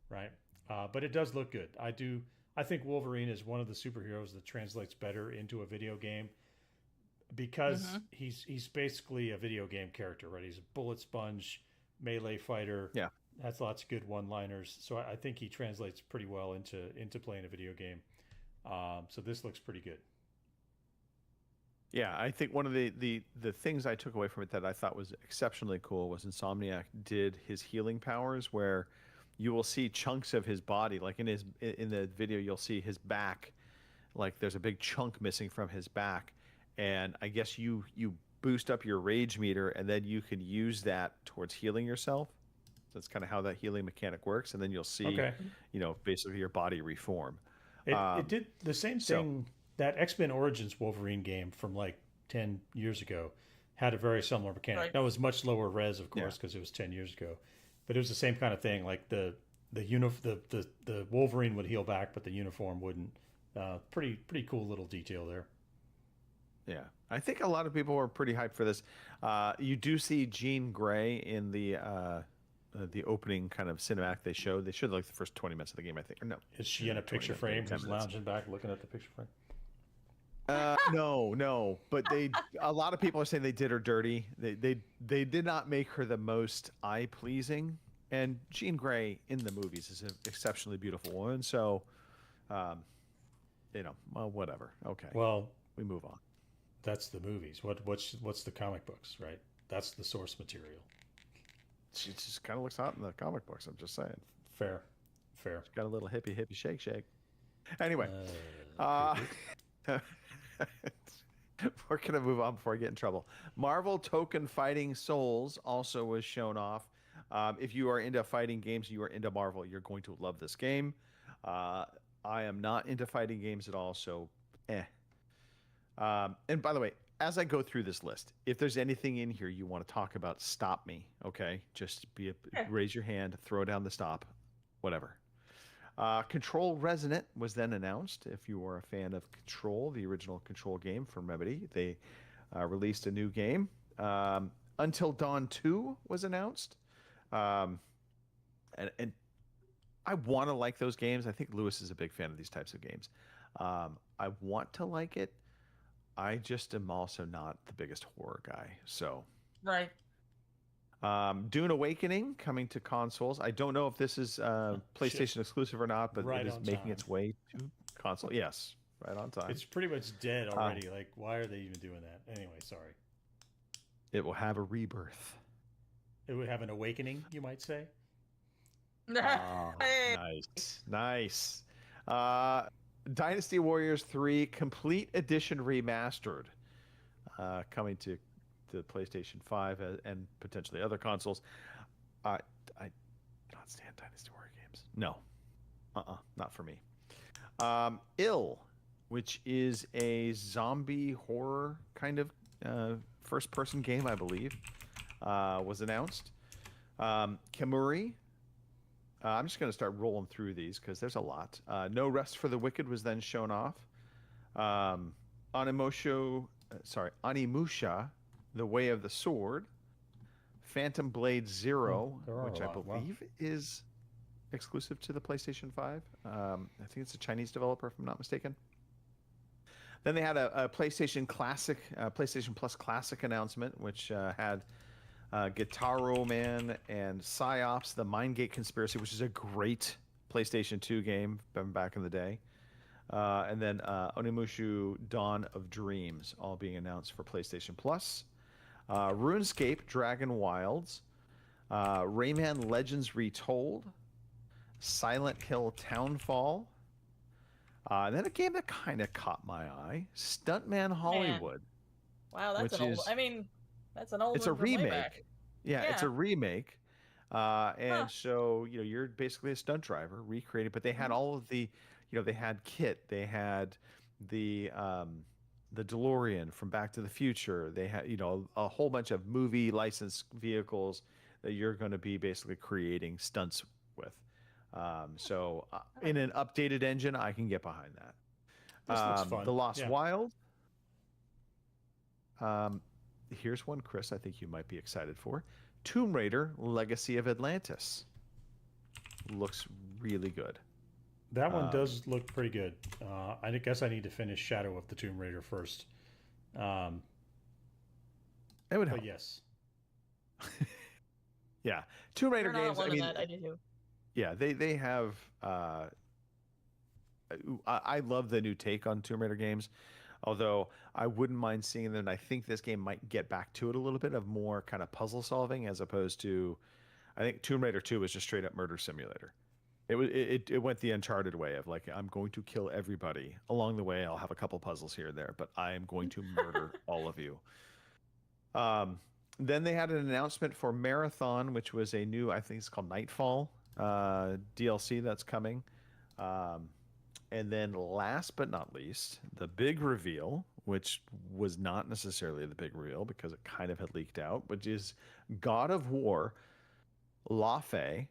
right? But it does look good. I think Wolverine is one of the superheroes that translates better into a video game because he's basically a video game character, right? He's a bullet sponge, melee fighter. Yeah, has lots of good one-liners. So I think he translates pretty well into playing a video game. So this looks pretty good. Yeah, I think one of the things I took away from it that I thought was exceptionally cool was Insomniac did his healing powers, where you will see chunks of his body, like in the video, you'll see his back, like there's a big chunk missing from his back, and I guess you boost up your rage meter, and then you can use that towards healing yourself. That's kind of how that healing mechanic works, and then you'll see, basically your body reform. It did the same thing. That X-Men Origins Wolverine game from like 10 years ago had a very similar mechanic. Right. That was much lower res, of course, because it was 10 years ago. But it was the same kind of thing. Like the Wolverine would heal back, but the uniform wouldn't. Pretty cool little detail there. Yeah, I think a lot of people were pretty hyped for this. You do see Jean Grey in the opening kind of cinematic they showed. They showed like the first 20 minutes of the game, I think. Or no, is she in a picture frame? Who's lounging back, looking at the picture frame? No, but a lot of people are saying they did her dirty. They did not make her the most eye pleasing. And Jean Grey in the movies is an exceptionally beautiful woman. So, well, whatever. Okay. Well, we move on. That's the movies. What's the comic books, right? That's the source material. She just kind of looks hot in the comic books. I'm just saying. Fair. She's got a little hippie shake. Anyway, We're going to move on before I get in trouble. Marvel Token Fighting Souls also was shown off. If you are into fighting games, you are into Marvel, you're going to love this game. I am not into fighting games at all, so and by the way, as I go through this list, if there's anything in here you want to talk about, stop me, okay? Just raise your hand, throw down the stop, whatever. Control Resonant was then announced. If you are a fan of Control, the original Control game from Remedy, they released a new game. Until Dawn 2 was announced. And I want to like those games. I think Lewis is a big fan of these types of games. I want to like it. I just am also not the biggest horror guy. So Right. Dune Awakening coming to consoles. I don't know if this is PlayStation exclusive or not, but Right it is on making time. its way to console. Yes, right on time. It's pretty much dead already. Like, why are they even doing that? Anyway, sorry. It will have a rebirth. It would have an awakening, you might say. Nice. Dynasty Warriors 3 Complete Edition Remastered, coming to the PlayStation 5 and potentially other consoles. I not stand Dynasty Warrior games. No, not for me. Ill, which is a zombie horror kind of first-person game, I believe, was announced. Kamuri. I'm just going to start rolling through these because there's a lot. No Rest for the Wicked was then shown off. Onimusha, The Way of the Sword. Phantom Blade Zero, which I believe is exclusive to the PlayStation 5. I think it's a Chinese developer, if I'm not mistaken. Then they had a PlayStation Classic, PlayStation Plus Classic announcement, which had Guitar Man and Psyops, The Mindgate Conspiracy, which is a great PlayStation 2 game from back in the day. And then Onimusha Dawn of Dreams, all being announced for PlayStation Plus. RuneScape Dragon Wilds. Rayman Legends Retold. Silent Hill Townfall. And then a game that kind of caught my eye, Stuntman Hollywood. Wow, that's an old. I mean, that's an old. It's a one from way remake. back. Yeah, it's a remake. So, you're basically a stunt driver recreated, but they had all of the, they had KITT, they had the DeLorean from Back to the Future. They had, a whole bunch of movie licensed vehicles that you're going to be basically creating stunts with. In an updated engine, I can get behind that. This looks fun. The Lost Wild. Here's one, Chris, I think you might be excited for. Tomb Raider Legacy of Atlantis. Looks really good. That one does look pretty good. I guess I need to finish Shadow of the Tomb Raider first. It would help. But yes. Yeah. Tomb Raider games, I do too. Yeah, they have... I love the new take on Tomb Raider games. Although I wouldn't mind seeing them. I think this game might get back to it a little bit of more kind of puzzle solving as opposed to, I think Tomb Raider 2 was just straight up murder simulator. It went the Uncharted way of like, I'm going to kill everybody. Along the way, I'll have a couple puzzles here and there, but I am going to murder all of you. Then they had an announcement for Marathon, which was a new, I think it's called Nightfall DLC that's coming. And then last but not least, the big reveal, which was not necessarily the big reveal because it kind of had leaked out, which is God of War, La Fey,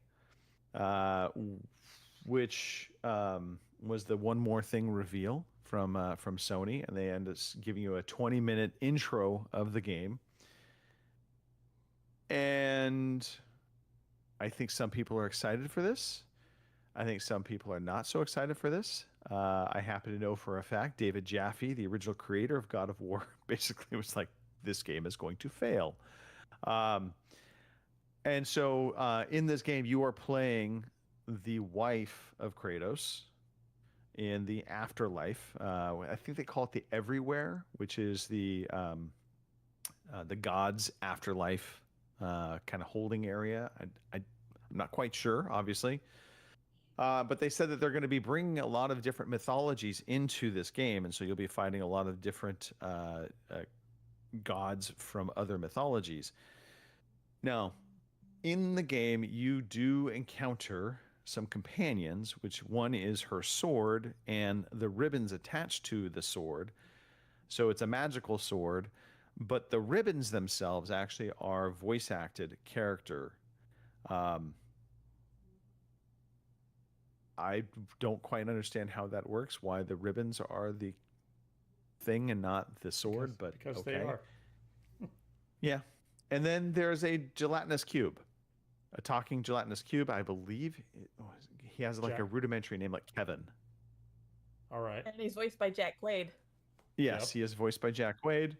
which was the One More Thing reveal from Sony. And they end up giving you a 20-minute intro of the game. And I think some people are excited for this. I think some people are not so excited for this. I happen to know for a fact David Jaffe, the original creator of God of War, basically was like, this game is going to fail. And so in this game, you are playing the wife of Kratos in the afterlife. I think they call it the Everywhere, which is the god's afterlife kind of holding area. I'm not quite sure, obviously. But they said that they're going to be bringing a lot of different mythologies into this game, and so you'll be fighting a lot of different gods from other mythologies. Now, in the game, you do encounter some companions, which one is her sword and the ribbons attached to the sword. So it's a magical sword, but the ribbons themselves actually are voice acted character. I don't quite understand how that works, why the ribbons are the thing and not the sword, because okay. they are. Yeah. And then there's a gelatinous cube, a talking gelatinous cube. I believe he has like a rudimentary name like Kevin. All right. And he's voiced by Jack Quaid. Yes, he is voiced by Jack Quaid.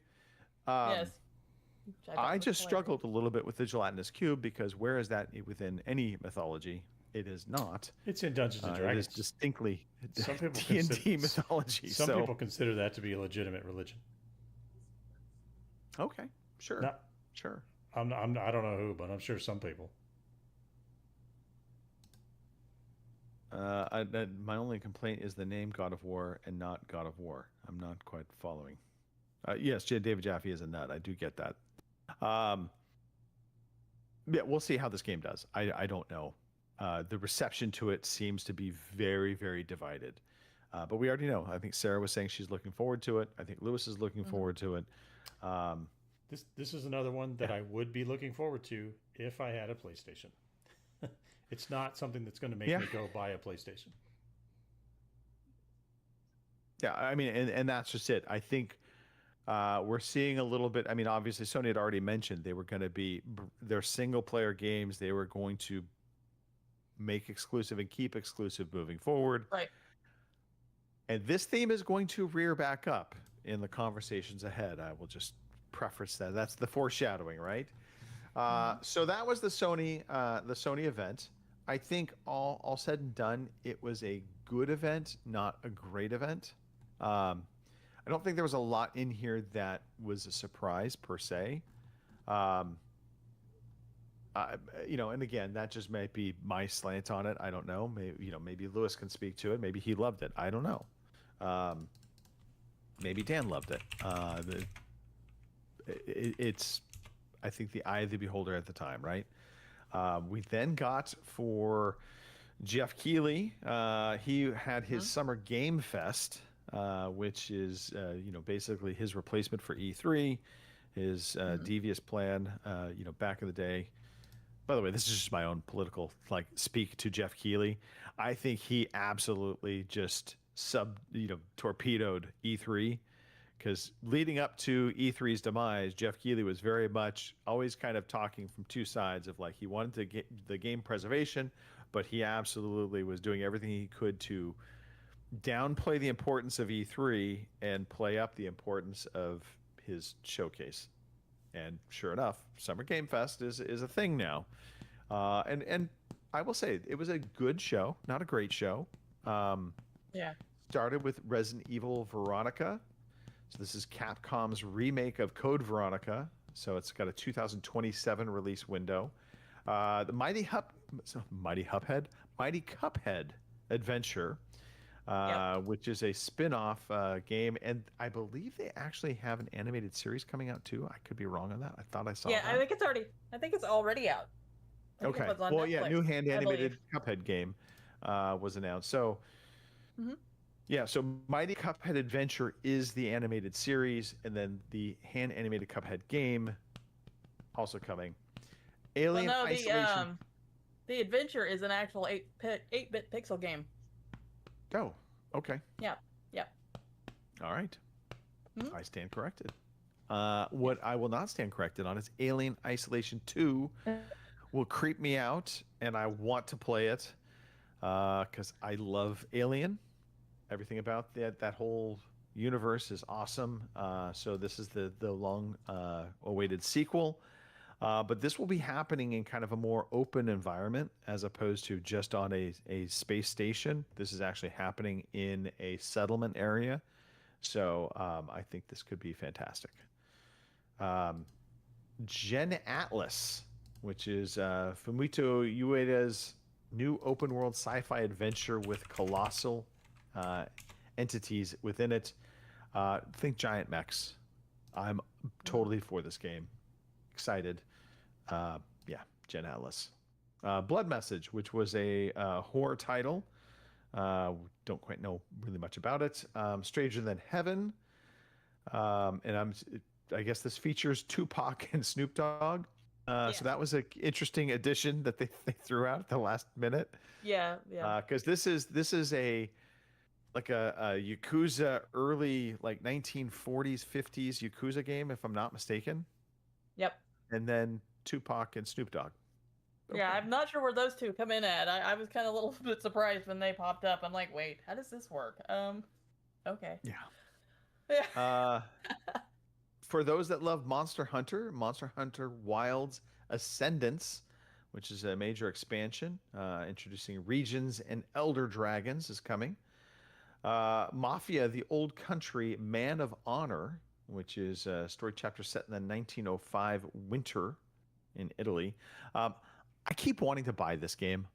Yes. I just struggled a little bit with the gelatinous cube because where is that within any mythology? It is not. It's in Dungeons and Dragons. It is distinctly Some people D&D mythology. Some people consider that to be a legitimate religion. Okay, sure. No, sure. I don't know who, but I'm sure some people. My only complaint is the name God of War and not God of War. I'm not quite following. Yes, David Jaffe is a nut. I do get that. Yeah, we'll see how this game does. I don't know. The reception to it seems to be very, very divided. But we already know. I think Sarah was saying she's looking forward to it. I think Lewis is looking forward to it. This is another one that I would be looking forward to if I had a PlayStation. It's not something that's going to make me go buy a PlayStation. Yeah, I mean, and that's just it. I think we're seeing a little bit. I mean, obviously, Sony had already mentioned they were going to be their single-player games. They were going to make exclusive and keep exclusive moving forward. Right. And this theme is going to rear back up in the conversations ahead. I will just preface that. That's the foreshadowing, right? So that was the Sony event. I think all said and done, it was a good event, not a great event. I don't think there was a lot in here that was a surprise per se. And again, that just might be my slant on it. I don't know. Maybe Lewis can speak to it. Maybe he loved it. I don't know. Maybe Dan loved it. It's, I think, the eye of the beholder at the time, right? We then got for Jeff Keighley. He had his Summer Game Fest, which is basically his replacement for E3, his devious plan. Back in the day. By the way, this is just my own political speak to Jeff Keighley. I think he absolutely just torpedoed E3. Because leading up to E3's demise, Jeff Keighley was very much always kind of talking from two sides of he wanted to get the game preservation, but he absolutely was doing everything he could to downplay the importance of E3 and play up the importance of his showcase. And sure enough, Summer Game Fest is a thing now. And I will say it was a good show, not a great show. Started with Resident Evil Veronica. So this is Capcom's remake of Code Veronica. So it's got a 2027 release window. The Mighty Cuphead Adventure, which is a spin-off game. And I believe they actually have an animated series coming out too. I could be wrong on that. I thought I saw that. I think it's already out. Okay. Well, Netflix, new hand animated Cuphead game was announced. So yeah, so Mighty Cuphead Adventure is the animated series, and then the hand-animated Cuphead game also coming. Alien Isolation. The Adventure is an actual 8-bit pixel game. Oh, okay. Yeah. All right. I stand corrected. What I will not stand corrected on is Alien Isolation 2 will creep me out, and I want to play it because I love Alien. Everything about that whole universe is awesome. So this is the long awaited sequel. But this will be happening in kind of a more open environment as opposed to just on a space station. This is actually happening in a settlement area. So I think this could be fantastic. Gen Atlas, which is Fumito Ueda's new open world sci-fi adventure with colossal entities within it. Think giant mechs. I'm totally for this game. Excited. Yeah, Jen Atlas. Blood Message, which was a horror title. Don't quite know really much about it. Stranger Than Heaven. And I guess this features Tupac and Snoop Dogg. So that was an interesting addition that they threw out at the last minute. Yeah. Because this is a Yakuza early, like 1940s, 50s Yakuza game, if I'm not mistaken. Yep. And then Tupac and Snoop Dogg. Okay. Yeah, I'm not sure where those two come in at. I was kind of a little bit surprised when they popped up. I'm like, wait, how does this work? Okay. Yeah. For those that love Monster Hunter Wilds Ascendance, which is a major expansion, introducing regions and elder dragons, is coming. Mafia: The Old Country Man of Honor, which is a story chapter set in the 1905 winter in Italy. I keep wanting to buy this game.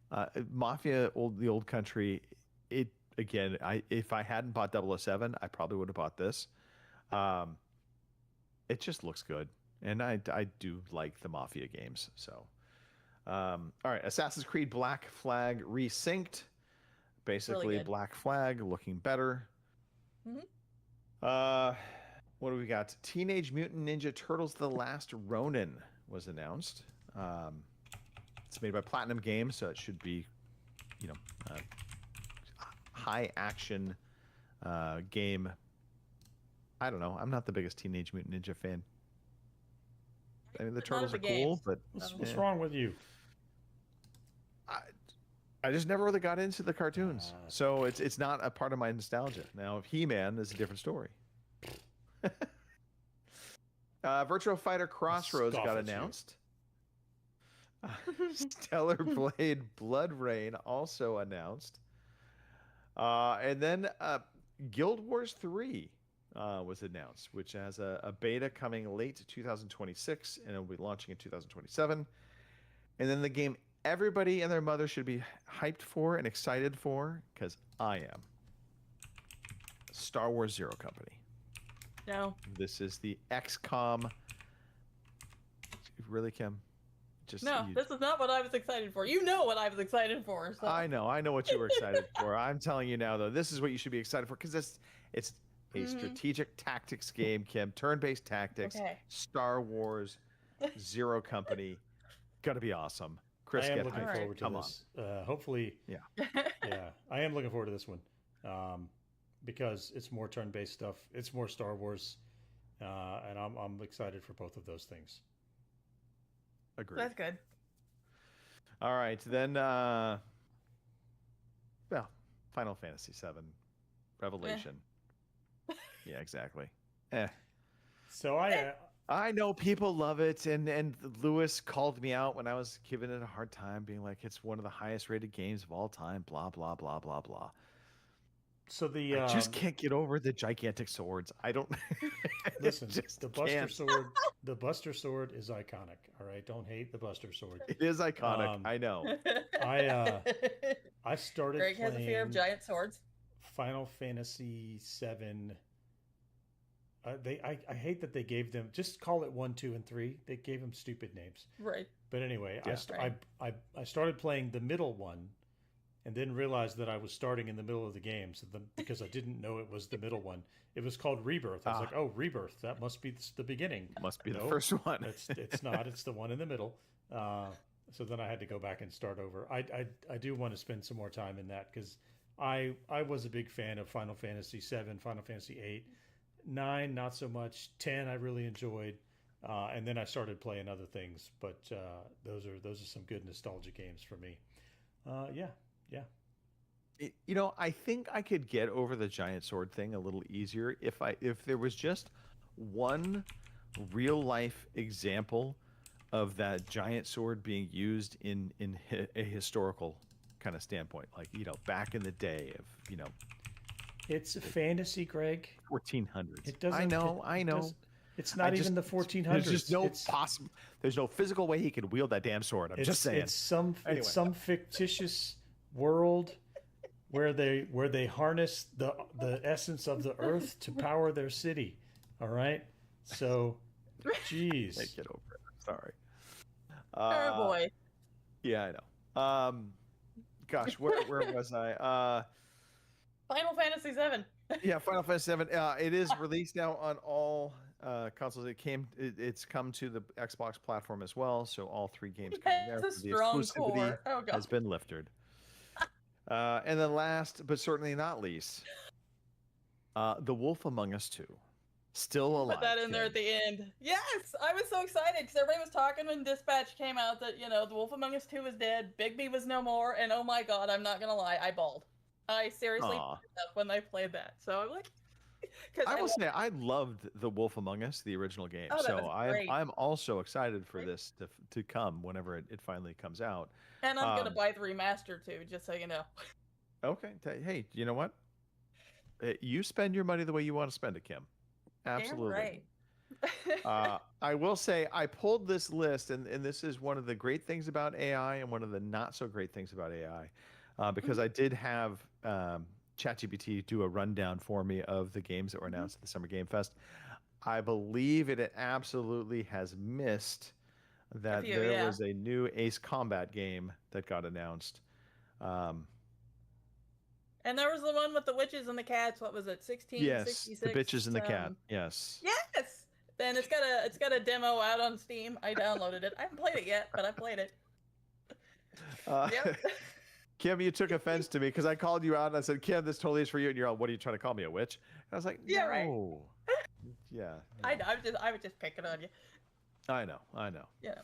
Mafia: The Old Country. If I hadn't bought 007, I probably would have bought this. It just looks good, and I do like the Mafia games. So, all right, Assassin's Creed Black Flag Resynced. Basically, really Black Flag looking better. Mm-hmm. What do we got? Teenage Mutant Ninja Turtles: The Last Ronin was announced. It's made by Platinum Games, so it should be, high action game. I don't know. I'm not the biggest Teenage Mutant Ninja fan. I mean, the turtles are cool, but what's wrong with you? I just never really got into the cartoons, so it's not a part of my nostalgia. Now, He-Man is a different story. Virtua Fighter Crossroads got announced. Stellar Blade Blood Rain also announced. And then Guild Wars 3 was announced, which has a beta coming late 2026, and it'll be launching in 2027. And then the game everybody and their mother should be hyped for and excited for, because I am. Star Wars Zero Company. No. This is the XCOM. Really, Kim? This is not what I was excited for. You know what I was excited for. So. I know what you were excited for. I'm telling you now, though, this is what you should be excited for, because it's a strategic tactics game, Kim. Turn-based tactics. Okay. Star Wars Zero Company. Gonna be awesome. Chris, I am looking forward to this. Hopefully, yeah, I am looking forward to this one because it's more turn-based stuff. It's more Star Wars, and I'm excited for both of those things. Agreed. That's good. All right, then. Final Fantasy VII Revelation. Yeah, exactly. So I know people love it, and Lewis called me out when I was giving it a hard time, being like, it's one of the highest rated games of all time, blah, blah, blah, blah, blah. So I just can't get over the gigantic swords. I don't... Listen, the Buster Sword is iconic, all right? Don't hate the Buster Sword. It is iconic, I know. I started Greg playing... has a fear of giant swords. Final Fantasy VII... I hate that they gave them, just call it 1, 2, and 3. They gave them stupid names. Right. But anyway, Yeah. I started playing the middle one, and then realized that I was starting in the middle of the game, because I didn't know it was the middle one. It was called Rebirth. I was like, oh, Rebirth. That must be the beginning. Must be the first one. It's not. It's the one in the middle. So then I had to go back and start over. I do want to spend some more time in that, because I was a big fan of Final Fantasy VII, Final Fantasy VIII. 9, not so much. 10, I really enjoyed, and then I started playing other things. But those are some good nostalgia games for me. Yeah. I think I could get over the giant sword thing a little easier if there was just one real life example of that giant sword being used in a historical kind of standpoint, like back in the day of It's a fantasy, Greg. 1400s. It doesn't. I know. It's not even the 1400s. There's just no It's- possible. There's no physical way he could wield that damn sword. I'm just saying. It's some Anyway. it's some fictitious world where they harness the essence of the earth to power their city. All right. So, jeez. Get over it. I'm sorry. Oh boy. Yeah, I know. Gosh, where was I? Final Fantasy VII. Yeah, Final Fantasy VII. It is released now on all consoles. It's come to the Xbox platform as well, so all 3 games coming there. It's a The strong exclusivity core. Oh god. has been lifted. And then last, but certainly not least, The Wolf Among Us 2. Still alive. Put that in there at the end. Yes, I was so excited because everybody was talking when Dispatch came out that The Wolf Among Us 2 was dead, Bigby was no more, and oh my god, I'm not gonna lie, I bawled. I seriously Aw. teared up when I played that. So I'm like, I will say I loved The Wolf Among Us, the original game. Oh, that So was great. I'm also excited for this to come whenever it finally comes out. and I'm gonna buy the remaster too, just so you know. Okay. Hey, you know what? You spend your money the way you want to spend it, Kim. Absolutely. Damn right. I will say I pulled this list, and this is one of the great things about AI and one of the not so great things about AI, because I did have ChatGPT do a rundown for me of the games that were announced at the Summer Game Fest. I believe it absolutely has missed that there was a new Ace Combat game that got announced. And there was the one with the witches and the cats. What was it? 1666. Yes, the bitches and the cat. Yes. Yes. Then it's got a demo out on Steam. I downloaded it. I haven't played it yet, but I played it. Yep. Kim, you took offense to me because I called you out and I said, Kim, this totally is for you. And you're all, what are you trying to call me, a witch? And I was like, Yeah, no. right. Yeah. I was just picking on you. I know. Yeah.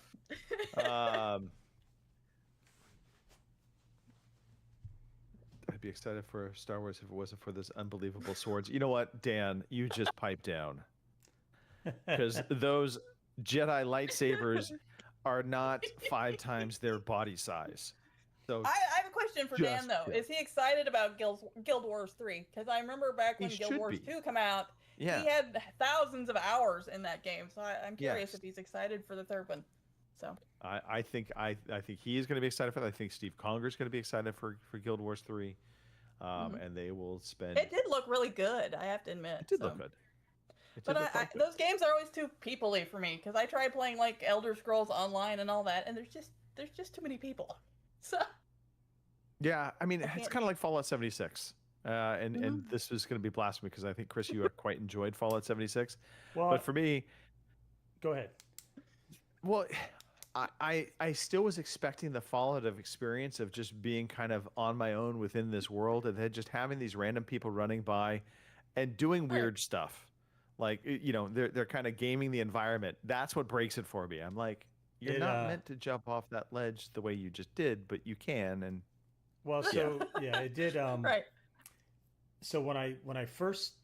I'd be excited for Star Wars if it wasn't for this unbelievable swords. You know what, Dan? You just pipe down. Because those Jedi lightsabers are not 5 times their body size. So I have a question for Dan though. Is he excited about Guild Wars 3? Because I remember back when Guild Wars 2 came out, he had thousands of hours in that game. So I'm curious if he's excited for the third one. So I think he is going to be excited for that. I think Steve Conger is going to be excited for Guild Wars 3, and they will spend. It did look really good, I have to admit. It did look good. But those games are always too people-y for me because I tried playing like Elder Scrolls Online and all that, and there's just too many people. So yeah, I mean it's kind of like Fallout 76, and this is going to be blasphemy because I think Chris, you quite enjoyed Fallout 76, but for me, go ahead. Well, I still was expecting the Fallout of experience of just being kind of on my own within this world, and then just having these random people running by and doing weird stuff. Like, they're kind of gaming the environment. That's what breaks it for me. I'm like, you're not meant to jump off that ledge the way you just did, but you can. And it did. Right. So when I first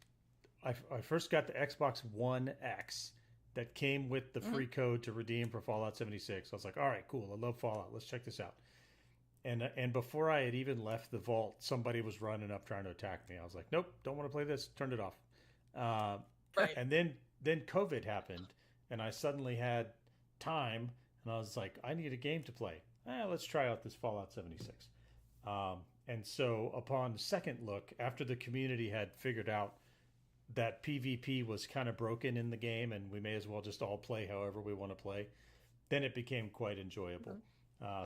got the Xbox One X that came with the free code to redeem for Fallout 76, I was like, all right, cool. I love Fallout. Let's check this out. And before I had even left the vault, somebody was running up trying to attack me. I was like, nope, don't want to play this. Turned it off. Right. And then COVID happened, and I suddenly had time, and I was like, I need a game to play. Let's try out this Fallout 76. And so upon second look, after the community had figured out that PvP was kind of broken in the game and we may as well just all play however we want to play, then it became quite enjoyable.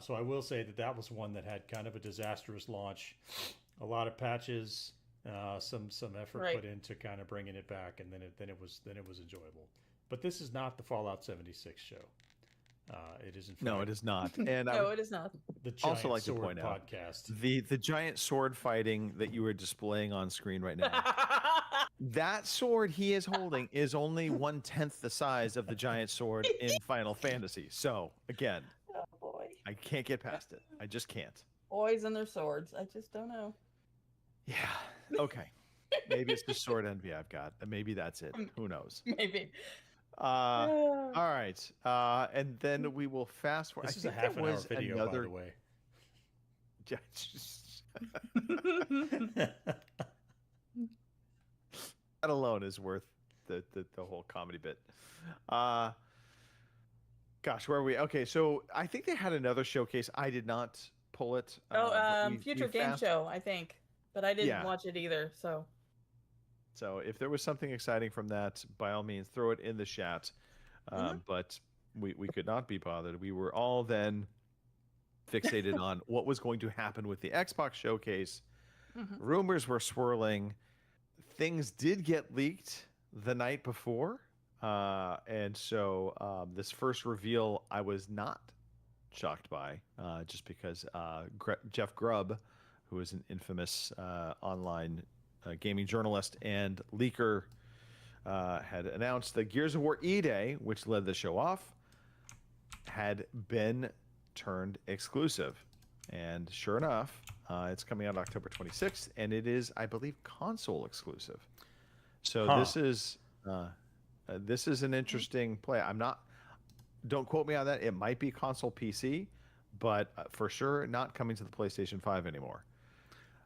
So I will say that was one that had kind of a disastrous launch, a lot of patches, some effort put into kind of bringing it back, and then it was enjoyable. But this is not the Fallout 76 show. It isn't. No, it is not. And no, it is not. The giant also like sword to point podcast. out the giant sword fighting that you are displaying on screen right now. That sword he is holding is only 1/10 the size of the giant sword in Final Fantasy. So again, oh boy, I can't get past it. I just can't. Boys and their swords. I just don't know. Yeah. Okay. Maybe it's the sword envy I've got. Maybe that's it. Who knows? Maybe. All right. And then we will fast forward. This is a half an hour video, by the way. That alone is worth the whole comedy bit. Gosh, where are we? Okay, so I think they had another showcase. I did not pull it. Future Game Show, I think, but I didn't watch it either. So if there was something exciting from that, by all means, throw it in the chat. But we could not be bothered. We were all then fixated on what was going to happen with the Xbox showcase. Rumors were swirling. Things did get leaked the night before. And so this first reveal I was not shocked by, just because Jeff Grubb, who is an infamous online gaming journalist and leaker, had announced that Gears of War E-Day, which led the show off, had been turned exclusive. And sure enough, it's coming out October 26th, and it is, I believe, console exclusive. So this is an interesting play. Don't quote me on that. It might be console PC, but for sure not coming to the PlayStation 5 anymore.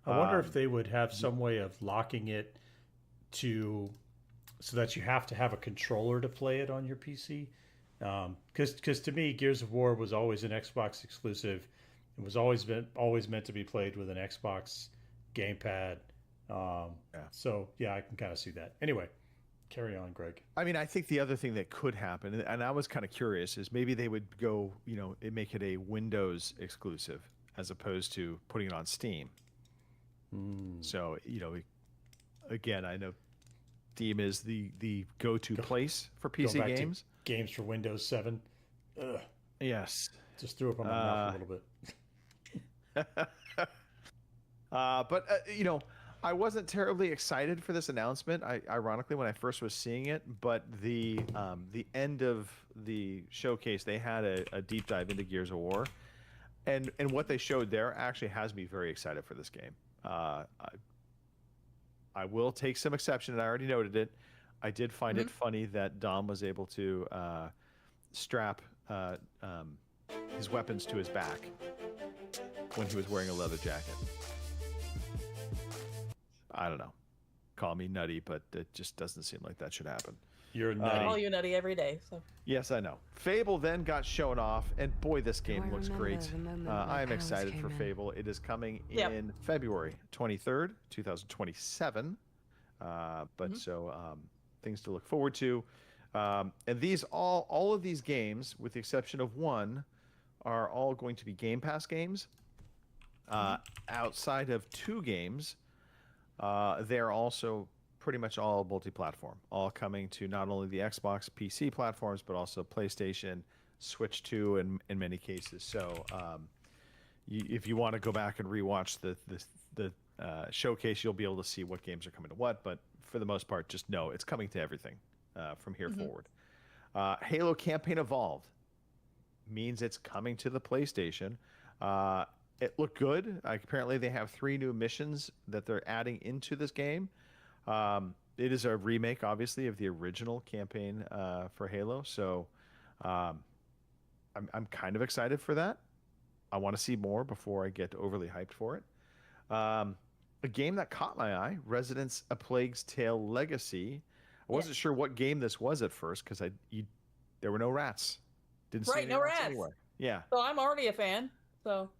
I wonder if they would have some way of locking it so that you have to have a controller to play it on your PC. Because to me, Gears of War was always an Xbox exclusive. It was always meant to be played with an Xbox gamepad. So yeah, I can kind of see that. Anyway, carry on, Greg. I mean, I think the other thing that could happen, and I was kind of curious, is maybe they would go, make it a Windows exclusive as opposed to putting it on Steam. So, again, I know Steam is the go-to place for PC games. Games for Windows 7. Ugh. Yes. Just threw up on my mouth a little bit. But I wasn't terribly excited for this announcement. Ironically, when I first was seeing it, but the end of the showcase, they had a deep dive into Gears of War, and what they showed there actually has me very excited for this game. I will take some exception, and I already noted it. I did find it funny that Dom was able to strap his weapons to his back when he was wearing a leather jacket. I don't know. Call me nutty, but it just doesn't seem like that should happen. You're nutty. I call you nutty every day. So. Yes, I know. Fable then got shown off, and boy, this game looks great. I am excited for Fable. It is coming in February 23rd, 2027. Things to look forward to. And these all of these games, with the exception of one, are all going to be Game Pass games. Outside of two games, they're also pretty much all multi-platform, all coming to not only the Xbox PC platforms, but also PlayStation, Switch 2 in many cases. So if you want to go back and rewatch the showcase, you'll be able to see what games are coming to what. But for the most part, just know it's coming to everything from here forward. Halo Campaign Evolved means it's coming to the PlayStation. It looked good. Apparently, they have 3 new missions that they're adding into this game. It is a remake, obviously, of the original campaign for Halo. So I'm kind of excited for that. I want to see more before I get overly hyped for it. A game that caught my eye, Residence: A Plague's Tale Legacy. I wasn't sure what game this was at first because there were no rats. Didn't see any rats anywhere. Yeah. So I'm already a fan. So,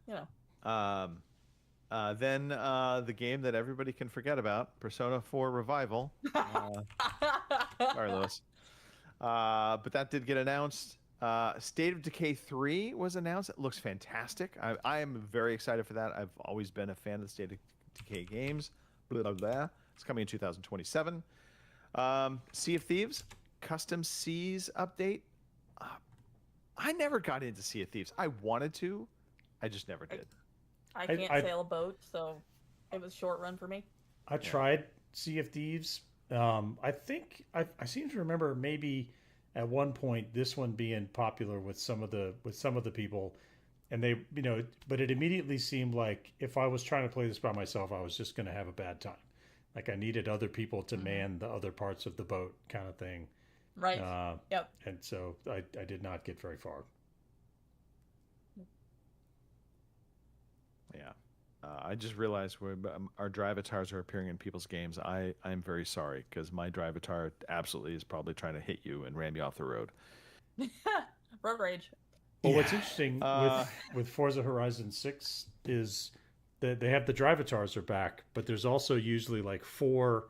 Then the game that everybody can forget about, Persona 4 Revival. Sorry, Lewis. But that did get announced. State of Decay 3 was announced. It looks fantastic. I am very excited for that. I've always been a fan of the State of Decay games. Blah, blah, blah. It's coming in 2027. Sea of Thieves, Custom Seas update. I never got into Sea of Thieves. I wanted to. I just never did. I can't sail a boat, so it was short run for me. I tried Sea of Thieves. I think I seem to remember maybe at one point this one being popular with some of the people, and they but it immediately seemed like if I was trying to play this by myself, I was just going to have a bad time. Like I needed other people to man the other parts of the boat, kind of thing. Right. Yep. And so I did not get very far. Yeah. I just realized our drivatars are appearing in people's games. I'm very sorry because my drivatar absolutely is probably trying to hit you and ram you off the road. Road rage. Well, what's interesting with Forza Horizon 6 is that they have the drivatars are back, but there's also usually like 4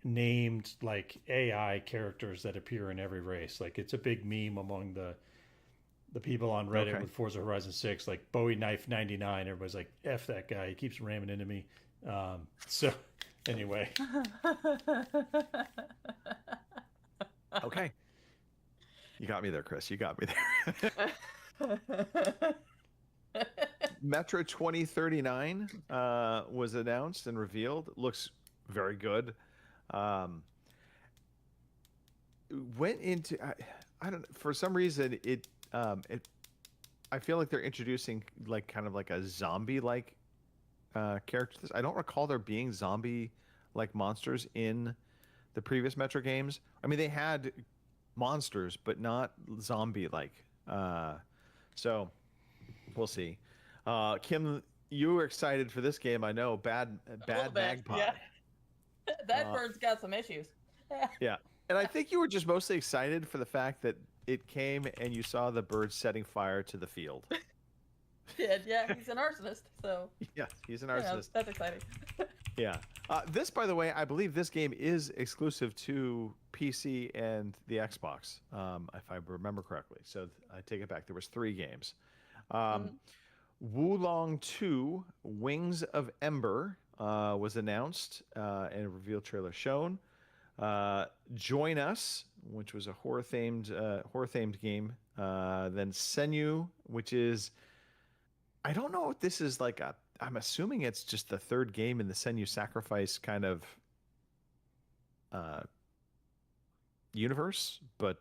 named like AI characters that appear in every race. Like it's a big meme among the people on Reddit with Forza Horizon 6, like Bowie Knife 99. Everybody's like, F that guy. He keeps ramming into me. So anyway. Okay. You got me there, Chris. You got me there. Metro 2039 was announced and revealed. Looks very good. Went into I don't know, for some reason it I feel like they're introducing like kind of like a zombie like characters. I don't recall there being zombie like monsters in the previous Metro games. I mean, they had monsters, but not zombie like. So we'll see. Kim, you were excited for this game. I know. Bad Magpie. Yeah. That bird's got some issues. Yeah. And I think you were just mostly excited for the fact that it came and you saw the bird setting fire to the field. Yeah, he's an arsonist, so. Yeah, he's an arsonist. That's exciting. Yeah. This, by the way, I believe this game is exclusive to PC and the Xbox, if I remember correctly. So I take it back. There was 3 games. Wulong 2, Wings of Ember was announced and a reveal trailer shown. Join Us, which was a horror-themed game. Then Senyu, which is, I don't know if this is like I'm assuming it's just the 3rd game in the Senyu Sacrifice kind of universe, but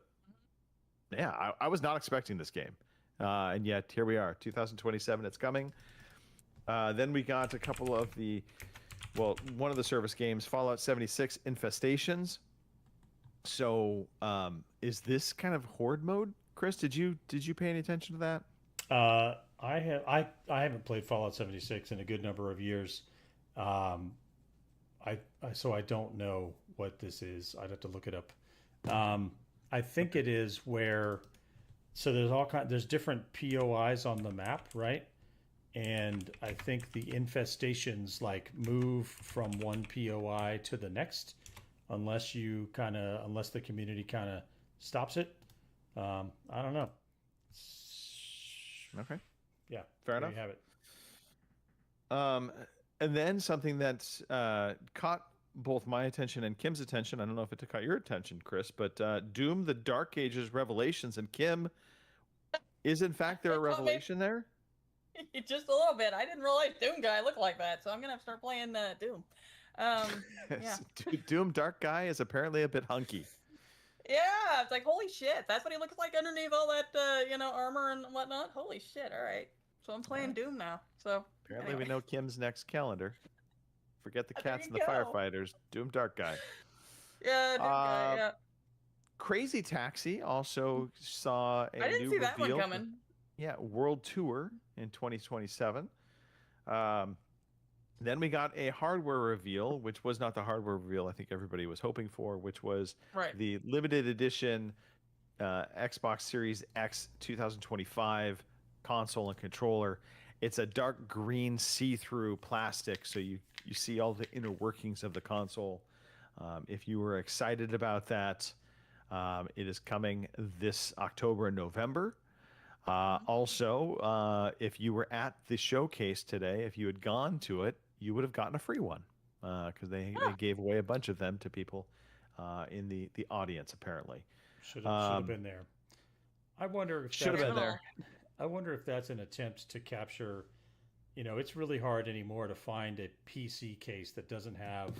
yeah, I was not expecting this game. And yet here we are, 2027, it's coming. Then we got a couple of one of the service games, Fallout 76 Infestations. So is this kind of horde mode, Chris? Did you pay any attention to that? I haven't played Fallout 76 in a good number of years. So I don't know what this is. I'd have to look it up. I think it is where, so there's different POIs on the map, right? And I think the infestations like move from one POI to the next, unless the community kind of stops it. I don't know. Okay. Yeah. Fair enough. You have it. And then something that's caught both my attention and Kim's attention. I don't know if it caught your attention, Chris, but Doom: The Dark Ages Revelations. And Kim, is in fact there a revelation there? Just a little bit. I didn't realize Doom guy looked like that, so I'm gonna have to start playing Doom. Yeah. Doom Dark Guy is apparently a bit hunky. Yeah, it's like holy shit. That's what he looks like underneath all that armor and whatnot. Holy shit! All right, so I'm playing Doom now. So apparently anyway. we know Kim's next calendar. Forget the There cats you and the go. firefighters. Doom Dark Guy. Yeah, Doom guy. Yeah. Crazy Taxi also saw a I didn't new see that reveal. one coming. Yeah, World Tour in 2027. Then we got a hardware reveal, which was not the hardware reveal I think everybody was hoping for, which was the limited edition Xbox Series X 2025 console and controller. It's a dark green see-through plastic, so you see all the inner workings of the console. If you were excited about that, it is coming this October and November. Also, if you were at the showcase today, if you had gone to it, you would have gotten a free one because they gave away a bunch of them to people in the audience, apparently. Should have been there. I wonder if should have been there. I wonder if that's an attempt to capture. It's really hard anymore to find a PC case that doesn't have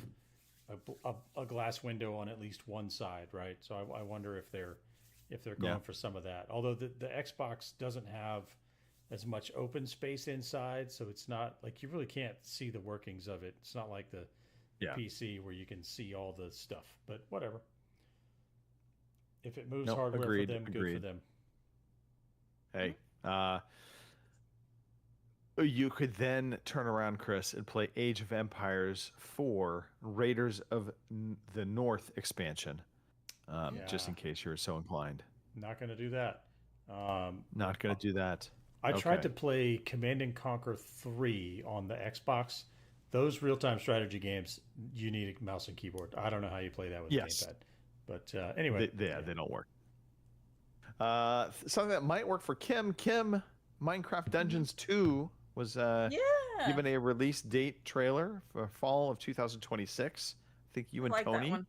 a glass window on at least one side, right? So I wonder if they're going for some of that. Although the Xbox doesn't have as much open space inside, so it's not like you really can't see the workings of it. It's not like the PC where you can see all the stuff, but whatever. If it moves hardware for them, good for them. Hey, You could then turn around, Chris, and play Age of Empires 4 Raiders of the North expansion, just in case you're so inclined. Not going to do that. Not going to do that. I tried to play Command and Conquer 3 on the Xbox. Those real-time strategy games, you need a mouse and keyboard. I don't know how you play that with a gamepad. But anyway. They don't work. Something that might work for Kim. Kim, Minecraft Dungeons 2 was given a release date trailer for fall of 2026. I think you and Tony. That one.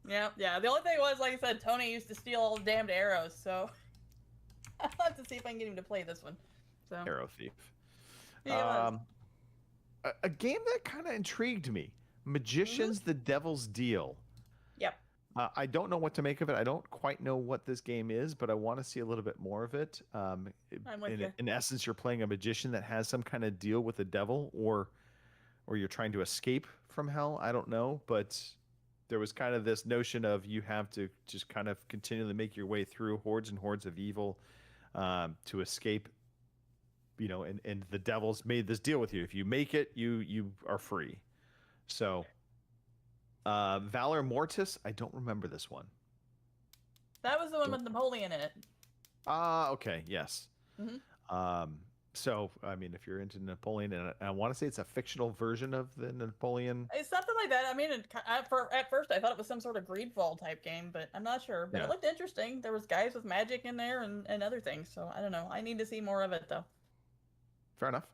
Yeah. The only thing was, like I said, Tony used to steal all the damned arrows, so I'll have to see if I can get him to play this one. So. Arrow thief. Yeah, a game that kind of intrigued me. Magicians: The Devil's Deal. Yep. I don't know what to make of it. I don't quite know what this game is, but I want to see a little bit more of it. In essence, you're playing a magician that has some kind of deal with the devil, or you're trying to escape from hell. I don't know, but there was kind of this notion of you have to just kind of continually make your way through hordes and hordes of evil to escape. And the devil's made this deal with you. If you make it, you are free. So. Valor Mortis, I don't remember this one. That was the one with Napoleon in it. Okay, yes. So, I mean, if you're into Napoleon, and I want to say it's a fictional version of the Napoleon. It's something like that. I mean, at first I thought it was some sort of Greedfall type game, but I'm not sure. But it looked interesting. There was guys with magic in there and other things. So, I don't know. I need to see more of it, though. Fair enough.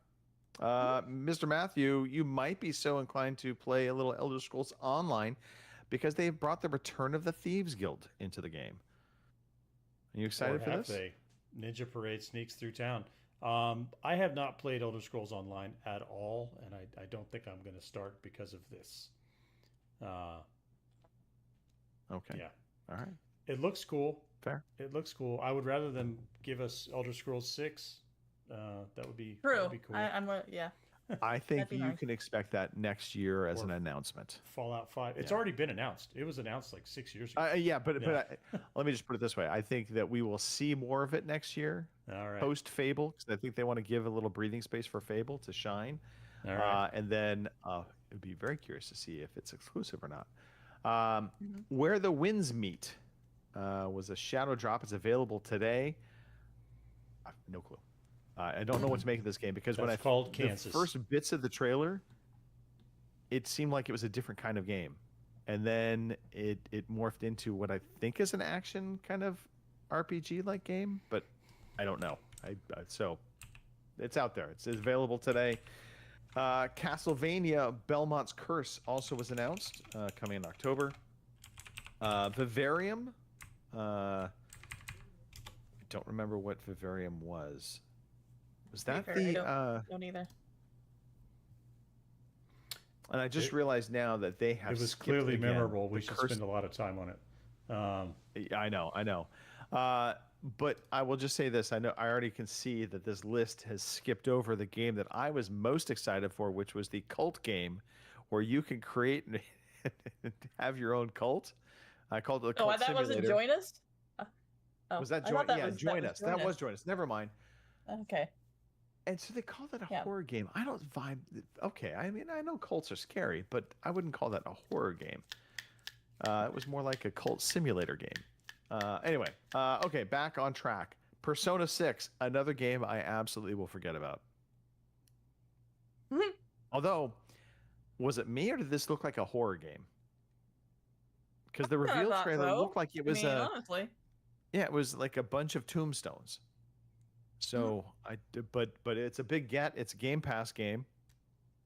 Mr. Matthew, you might be so inclined to play a little Elder Scrolls Online because they've brought the Return of the Thieves Guild into the game. Are you excited for this? Ninja Parade sneaks through town. I have not played Elder Scrolls Online at all, and I don't think I'm going to start because of this. Okay. Yeah. All right. It looks cool. Fair. It looks cool. I would rather them give us Elder Scrolls 6. That would be true. That would be cool. I think you can expect that next year as an announcement. Fallout 5. It's already been announced. It was announced like 6 years ago. But let me just put it this way. I think that we will see more of it next year. All right. Post Fable, because I think they want to give a little breathing space for Fable to shine. All right. And then it'd be very curious to see if it's exclusive or not. Where the Winds Meet was a shadow drop. It's available today. I have no clue. I don't know what to make of this game because when I called Kansas. The first bits of the trailer, it seemed like it was a different kind of game, and then it morphed into what I think is an action kind of RPG like game, but I don't know. So it's out there. It's available today. Castlevania: Belmont's Curse also was announced, coming in October. Vivarium. I don't remember what Vivarium was. Was that don't either. And I just realized now that they have. It was clearly memorable. We should spend a lot of time on it. I know. But I will just say this: I already can see that this list has skipped over the game that I was most excited for, which was the cult game, where you can create and have your own cult. I called it the Cult Simulator. That wasn't Join Us. Was that Join? Yeah, Join Us. That was Join Us. Never mind. Okay. And so they call that a horror game. I don't vibe. Okay, I mean, I know cults are scary, but I wouldn't call that a horror game. It was more like a cult simulator game. Anyway, okay, back on track. Persona 6, another game I absolutely will forget about. Although, was it me or did this look like a horror game? Because the reveal trailer looked like it was honestly. Yeah, it was like a bunch of tombstones. So but it's a big get. It's a Game Pass game.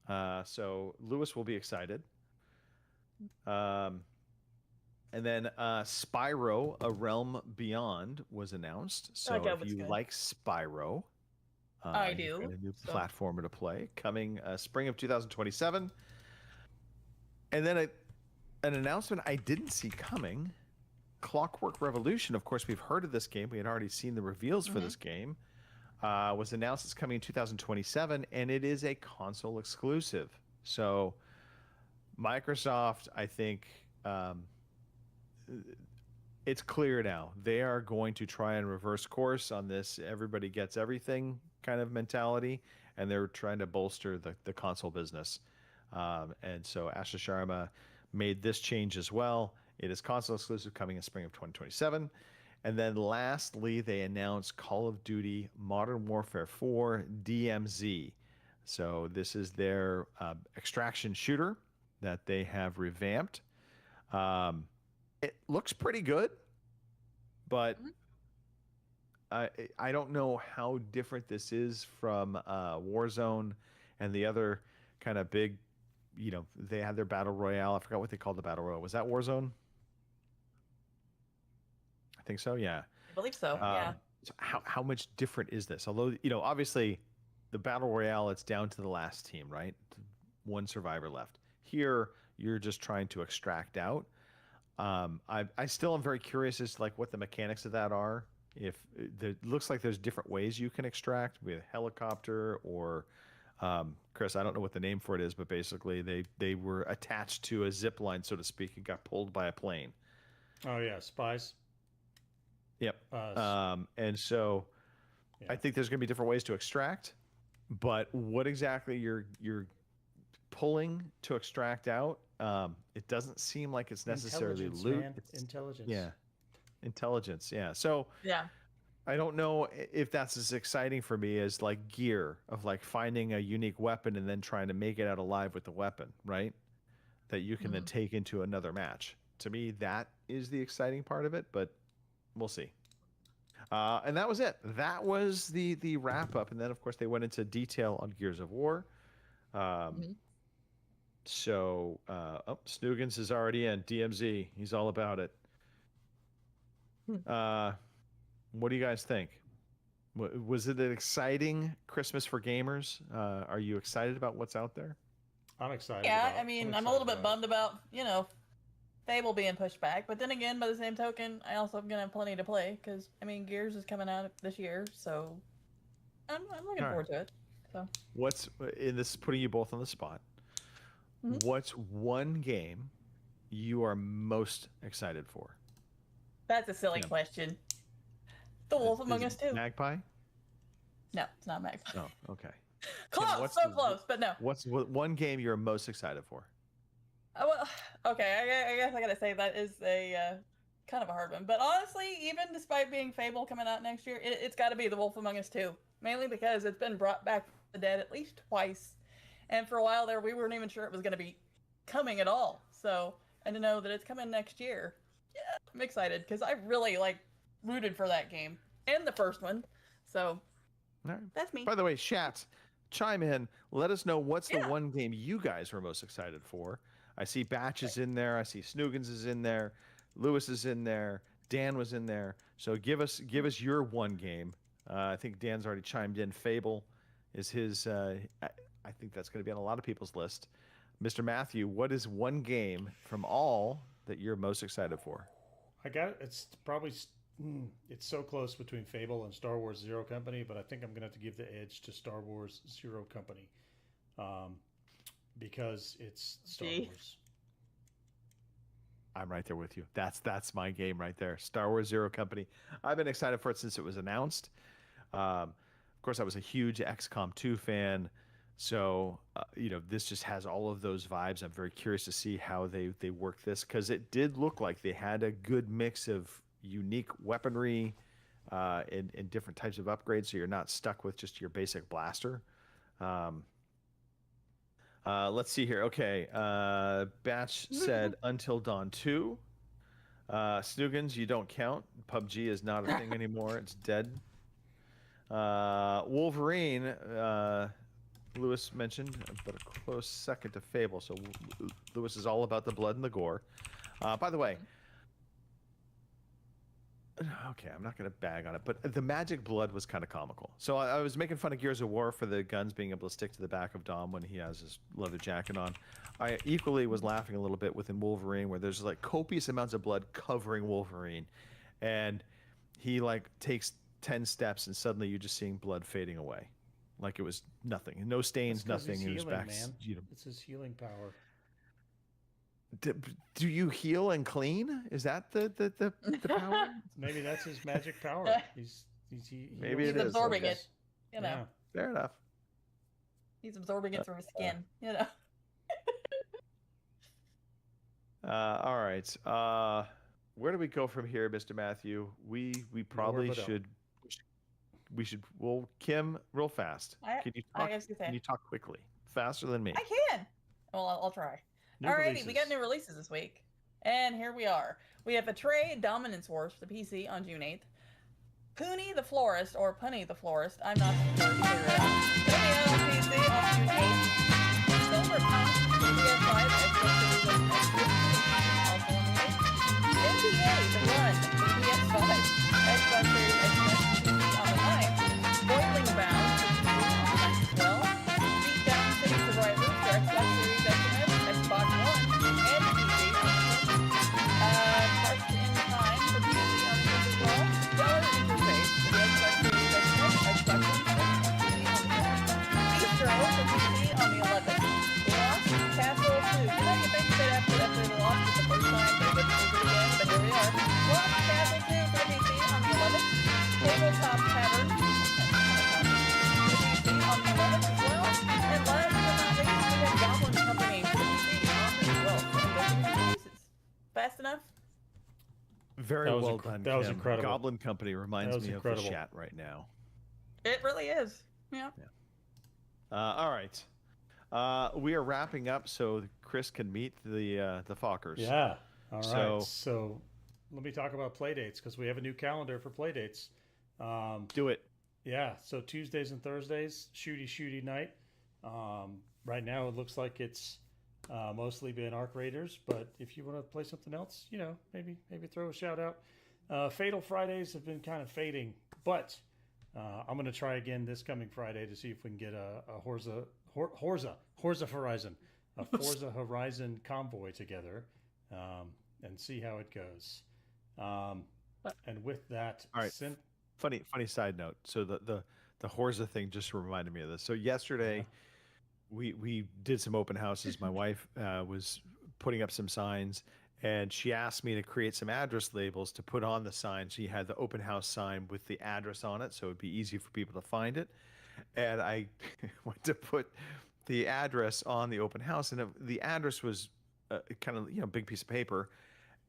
So Lewis will be excited. And then Spyro: A Realm Beyond was announced. So if you like Spyro, I do. A new platformer to play coming spring of 2027. And then an announcement I didn't see coming. Clockwork Revolution. Of course, we've heard of this game. We had already seen the reveals for this game. Was announced it's coming in 2027, and it is a console exclusive. So Microsoft, I think, it's clear now. They are going to try and reverse course on this everybody gets everything kind of mentality, and they're trying to bolster the console business. And so Asha Sharma made this change as well. It is console exclusive, coming in spring of 2027. And then lastly, they announced Call of Duty Modern Warfare 4 DMZ. So this is their extraction shooter that they have revamped. It looks pretty good, but I don't know how different this is from Warzone and the other kind of big, they had their Battle Royale. I forgot what they called the Battle Royale. Was that Warzone? I think so, yeah. I believe so, yeah. So how much different is this? Although, obviously the Battle Royale, it's down to the last team, right? One survivor left. Here, you're just trying to extract out. I still am very curious as to what the mechanics of that are. If it looks like there's different ways you can extract with helicopter or Chris, I don't know what the name for it is, but basically they were attached to a zip line, so to speak, and got pulled by a plane. Oh yeah, spies. Yep. And so I think there's going to be different ways to extract, but what exactly you're pulling to extract out, it doesn't seem like it's necessarily loot. Intelligence. Yeah. Intelligence. Yeah. So yeah, I don't know if that's as exciting for me as gear of finding a unique weapon and then trying to make it out alive with the weapon, right? That you can then take into another match. To me, that is the exciting part of it, but we'll see. And that was it. That was the wrap up. And then, of course, they went into detail on Gears of War. So, Snoogans is already in. DMZ. He's all about it. What do you guys think? Was it an exciting Christmas for gamers? Are you excited about what's out there? I'm excited. Yeah, I'm a little bit bummed about, Fable being pushed back, but then again, by the same token, I also am gonna have plenty to play because Gears is coming out this year, so I'm looking forward to it. So what's in this? Putting you both on the spot. What's one game you are most excited for? That's a silly question. The Wolf Among Us 2. Magpie? No, it's not Magpie. Oh, okay. Close, so close, but no. What's one game you're most excited for? Well, okay, I guess I gotta say that is a kind of a hard one. But honestly, even despite being Fable coming out next year, it's got to be The Wolf Among Us 2. Mainly because it's been brought back from the dead at least twice. And for a while there, we weren't even sure it was going to be coming at all. So, and to know that it's coming next year, yeah, I'm excited because I really rooted for that game and the first one. So, that's me. By the way, Shat, chime in. Let us know what's the one game you guys were most excited for. I see Batch is in there. I see Snoogans is in there. Lewis is in there. Dan was in there. So give us your one game. I think Dan's already chimed in. Fable is his. I think that's going to be on a lot of people's list. Mr. Matthew, what is one game from all that you're most excited for? It's probably it's so close between Fable and Star Wars Zero Company, but I think I'm going to have to give the edge to Star Wars Zero Company. Because it's Star Wars. I'm right there with you. That's my game right there. Star Wars Zero Company. I've been excited for it since it was announced. Of course, I was a huge XCOM 2 fan. So, this just has all of those vibes. I'm very curious to see how they work this because it did look like they had a good mix of unique weaponry and different types of upgrades. So you're not stuck with just your basic blaster. Let's see here. Okay. Batch said Until Dawn 2. Snoogans, you don't count. PUBG is not a thing anymore. It's dead. Wolverine, Lewis mentioned, but a close second to Fable. So Lewis is all about the blood and the gore. By the way, okay, I'm not going to bag on it, but the magic blood was kind of comical. So I was making fun of Gears of War for the guns being able to stick to the back of Dom when he has his leather jacket on. I equally was laughing a little bit within Wolverine where there's copious amounts of blood covering Wolverine. And he takes 10 steps and suddenly you're just seeing blood fading away. Like it was nothing. No stains, nothing. He's It was healing, back. Man. It's his healing power. Do you heal and clean? Is that the power? Maybe that's his magic power. Maybe He's it is. absorbing Okay. it. You know, Yeah. Fair enough. he's absorbing it through his skin. You know. All right. Where do we go from here, Mr. Matthew? We probably Orbital. should. Well, Kim, real fast. Can you I talk? guess you Can say. you talk quickly, faster than me? I can. Well, I'll try. New Alrighty, we got releases. new releases this week. And here we are. We have Atreyu Dominance Wars for the PC on June 8th. Puni the Florist, or Punny the Florist, I'm not sure if you figure it out. Coming out on PC on June 8th. Cyberpunk for PS5, Xbox Series X, also on the 8th. NBA The Run for PS5, Xbox Series X, on the 9th. Boiling Bound for PC on the 9th as well. Beatdown City Survivors for Xbox Series X, Xbox One, and PC on the 10th. Parked in Time for PC on the 10th as well. Stellar Interface for the Xbox Series X, Xbox One, and PC on the 10th. Bistro for PC on the 11th. Lost Castle 2. You know, you think that after they lost it the first time, they wouldn't lose it again, but here we are. Lost Castle 2 for the PC on the 11th. Tabletop Tavern for the PC on the 11th as well. And last but not least, we have Goblin Company for the PC on the 12th. And those are the releases. Fast enough? Very That was well inc- done. that was Kim. incredible. Goblin Company reminds was me incredible. of the chat right now. It really is. Yeah. All right. We are wrapping up so Chris can meet the Fockers. Yeah. All right. So- So let me talk about play dates because we have a new calendar for play dates. Do it. Yeah. So Tuesdays and Thursdays, shooty night. Right now it looks like it's mostly been Arc Raiders, but if you want to play something else, maybe throw a shout out. Fatal Fridays have been kind of fading, but I'm going to try again this coming Friday to see if we can get a Forza Horizon, a Forza Horizon convoy together, and see how it goes. And with that, All right. Funny side note. So the Horza thing just reminded me of this. So yesterday, we did some open houses. My wife was putting up some signs, and she asked me to create some address labels to put on the sign. She had the open house sign with the address on it, so it'd be easy for people to find it. And I went to put the address on the open house, and the address was kind of big piece of paper.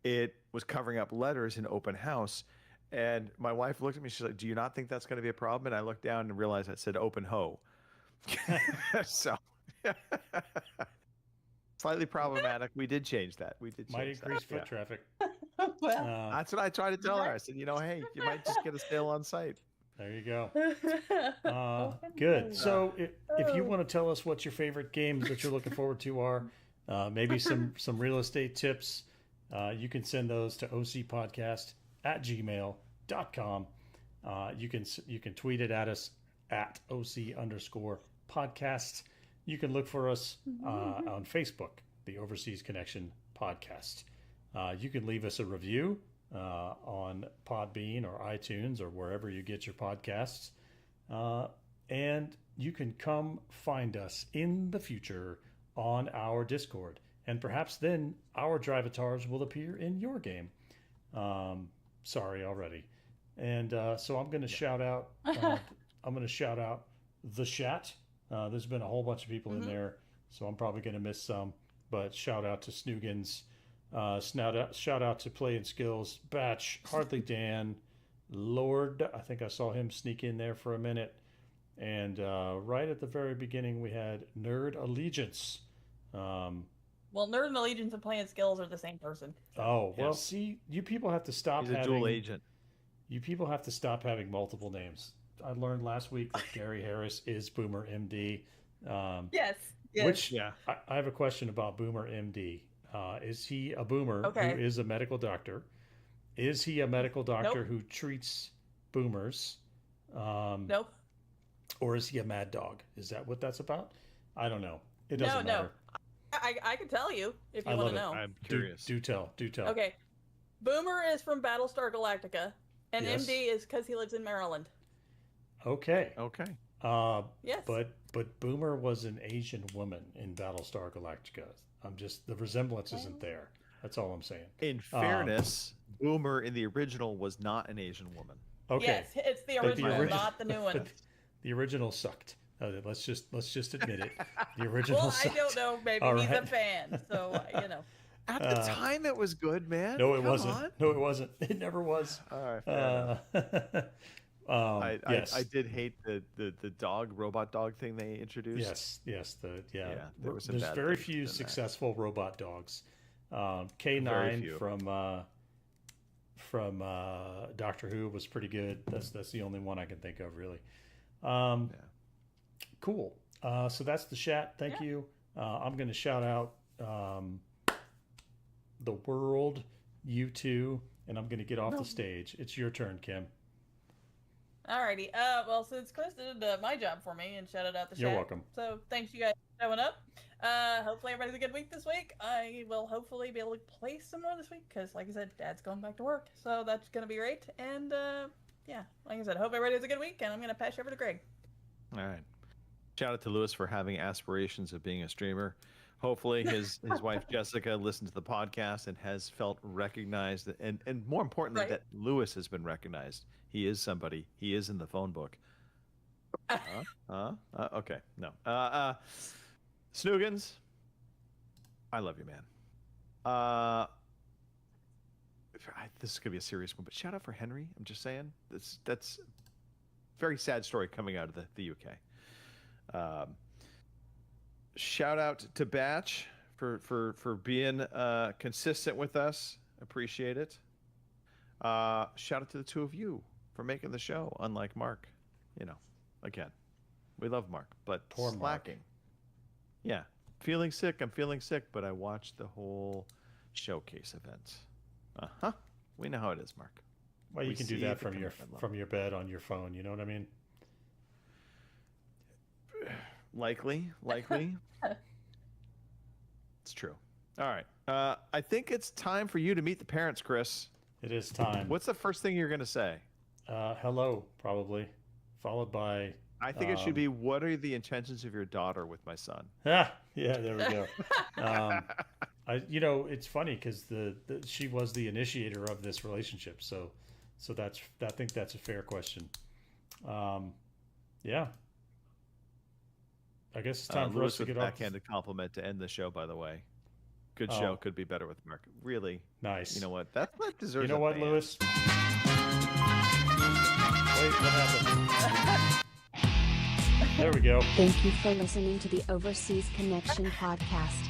It was covering up letters in open house. And my wife looked at me. She's like, "Do you not think that's going to be a problem?" And I looked down and realized I said "open ho." So slightly problematic. We did change that. We did might change increase that. foot traffic. Well, That's what I tried to tell her. I said, "Hey, you might just get a sale on site." There you go. Good. So if you want to tell us what your favorite games that you're looking forward to are, maybe some real estate tips, you can send those to ocpodcast@gmail.com. You can tweet it at us at OC_podcast. You can look for us on Facebook, the Overseas Connection Podcast. You can leave us a review on Podbean or iTunes or wherever you get your podcasts. And you can come find us in the future on our Discord. And perhaps then our Drivatars will appear in your game. Sorry already. And so I'm going to shout out. I'm going to shout out the chat. There's been a whole bunch of people in there, so I'm probably going to miss some. But shout out to Snoogans. Shout out to Play and Skills, Batch, Hardly Dan, Lord. I think I saw him sneak in there for a minute. And right at the very beginning, we had Nerd Allegiance. well, Nerd and Allegiance and Playing Skills are the same person. Oh, well, see, you people have to stop He's a having... dual agent. You people have to stop having multiple names. I learned last week that Gary Harris is Boomer MD. Yes. Which, I have a question about Boomer MD. Is he a boomer Okay. who is a medical doctor? Is he a medical doctor Nope. who treats boomers? Nope. Or is he a mad dog? Is that what that's about? I don't know. It doesn't No. matter. I can tell you if you I want love to it. know. I'm curious. Do tell. Okay. Boomer is from Battlestar Galactica, and Yes. MD is because he lives in Maryland. Okay. Okay. Yes. But Boomer was an Asian woman in Battlestar Galactica. I'm just the resemblance isn't there. That's all I'm saying. In fairness, Boomer in the original was not an Asian woman. Okay. Yes, it's the original, not the new one. The original sucked. Let's just admit it. The original Well, sucked. I don't know. Maybe All he's a right. fan, so you know. At the time, it was good, man. No, it Come wasn't. on. No, it wasn't. It never was. All right, fair enough. Yes. I did hate the robot dog thing they introduced. Yes. There was some There's bad very things few in that. successful robot dogs. Very K9 few. from Doctor Who was pretty good. That's the only one I can think of, really. Cool. So that's the chat. Thank you. I'm going to shout out the world, you two, and I'm going to get off the stage. It's your turn, Kim. Alrighty. Well, since Chris did my job for me and shouted out the chat. You're welcome. So thanks you guys for showing up. Hopefully everybody's a good week this week. I will hopefully be able to play some more this week because, like I said, Dad's going back to work, so that's gonna be great. And yeah, like I said, hope everybody has a good week. And I'm gonna pass you over to Greg. All right. Shout out to Lewis for having aspirations of being a streamer. Hopefully his wife Jessica listened to the podcast and has felt recognized, and more importantly, that Lewis has been recognized. He is somebody. He is in the phone book. Okay. No. Snoogans, I love you, man. This is gonna be a serious one, but shout out for Henry. I'm just saying that's a very sad story coming out of the UK. Shout out to Batch for being consistent with us. Appreciate it. Shout out to the two of you for making the show. Unlike Mark, again, we love Mark, but Poor slacking. Mark. Yeah, feeling sick. I'm feeling sick, but I watched the whole showcase event. We know how it is, Mark. Well, you We can do see that the from your bed on your phone. You know what I mean? Likely. It's true. All right. I think it's time for you to meet the parents, Chris. It is time. What's the first thing you're going to say? Hello, probably, followed by. I think it should be, what are the intentions of your daughter with my son? Yeah, there we go. It's funny because she was the initiator of this relationship, so I think that's a fair question. Yeah. I guess it's time for us to get off. Backhanded compliment to end the show, by the way. Good show. Could be better with Mark. Really nice. You know what? That deserves. You know what, band. Lewis? Wait, what happened? There we go. Thank you for listening to the Overseas Connection podcast.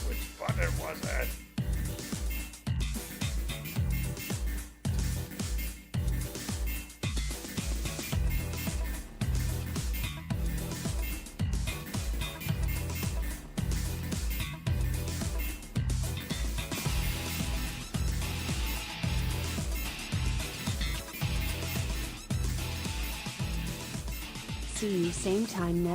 Which button was it? See you same time next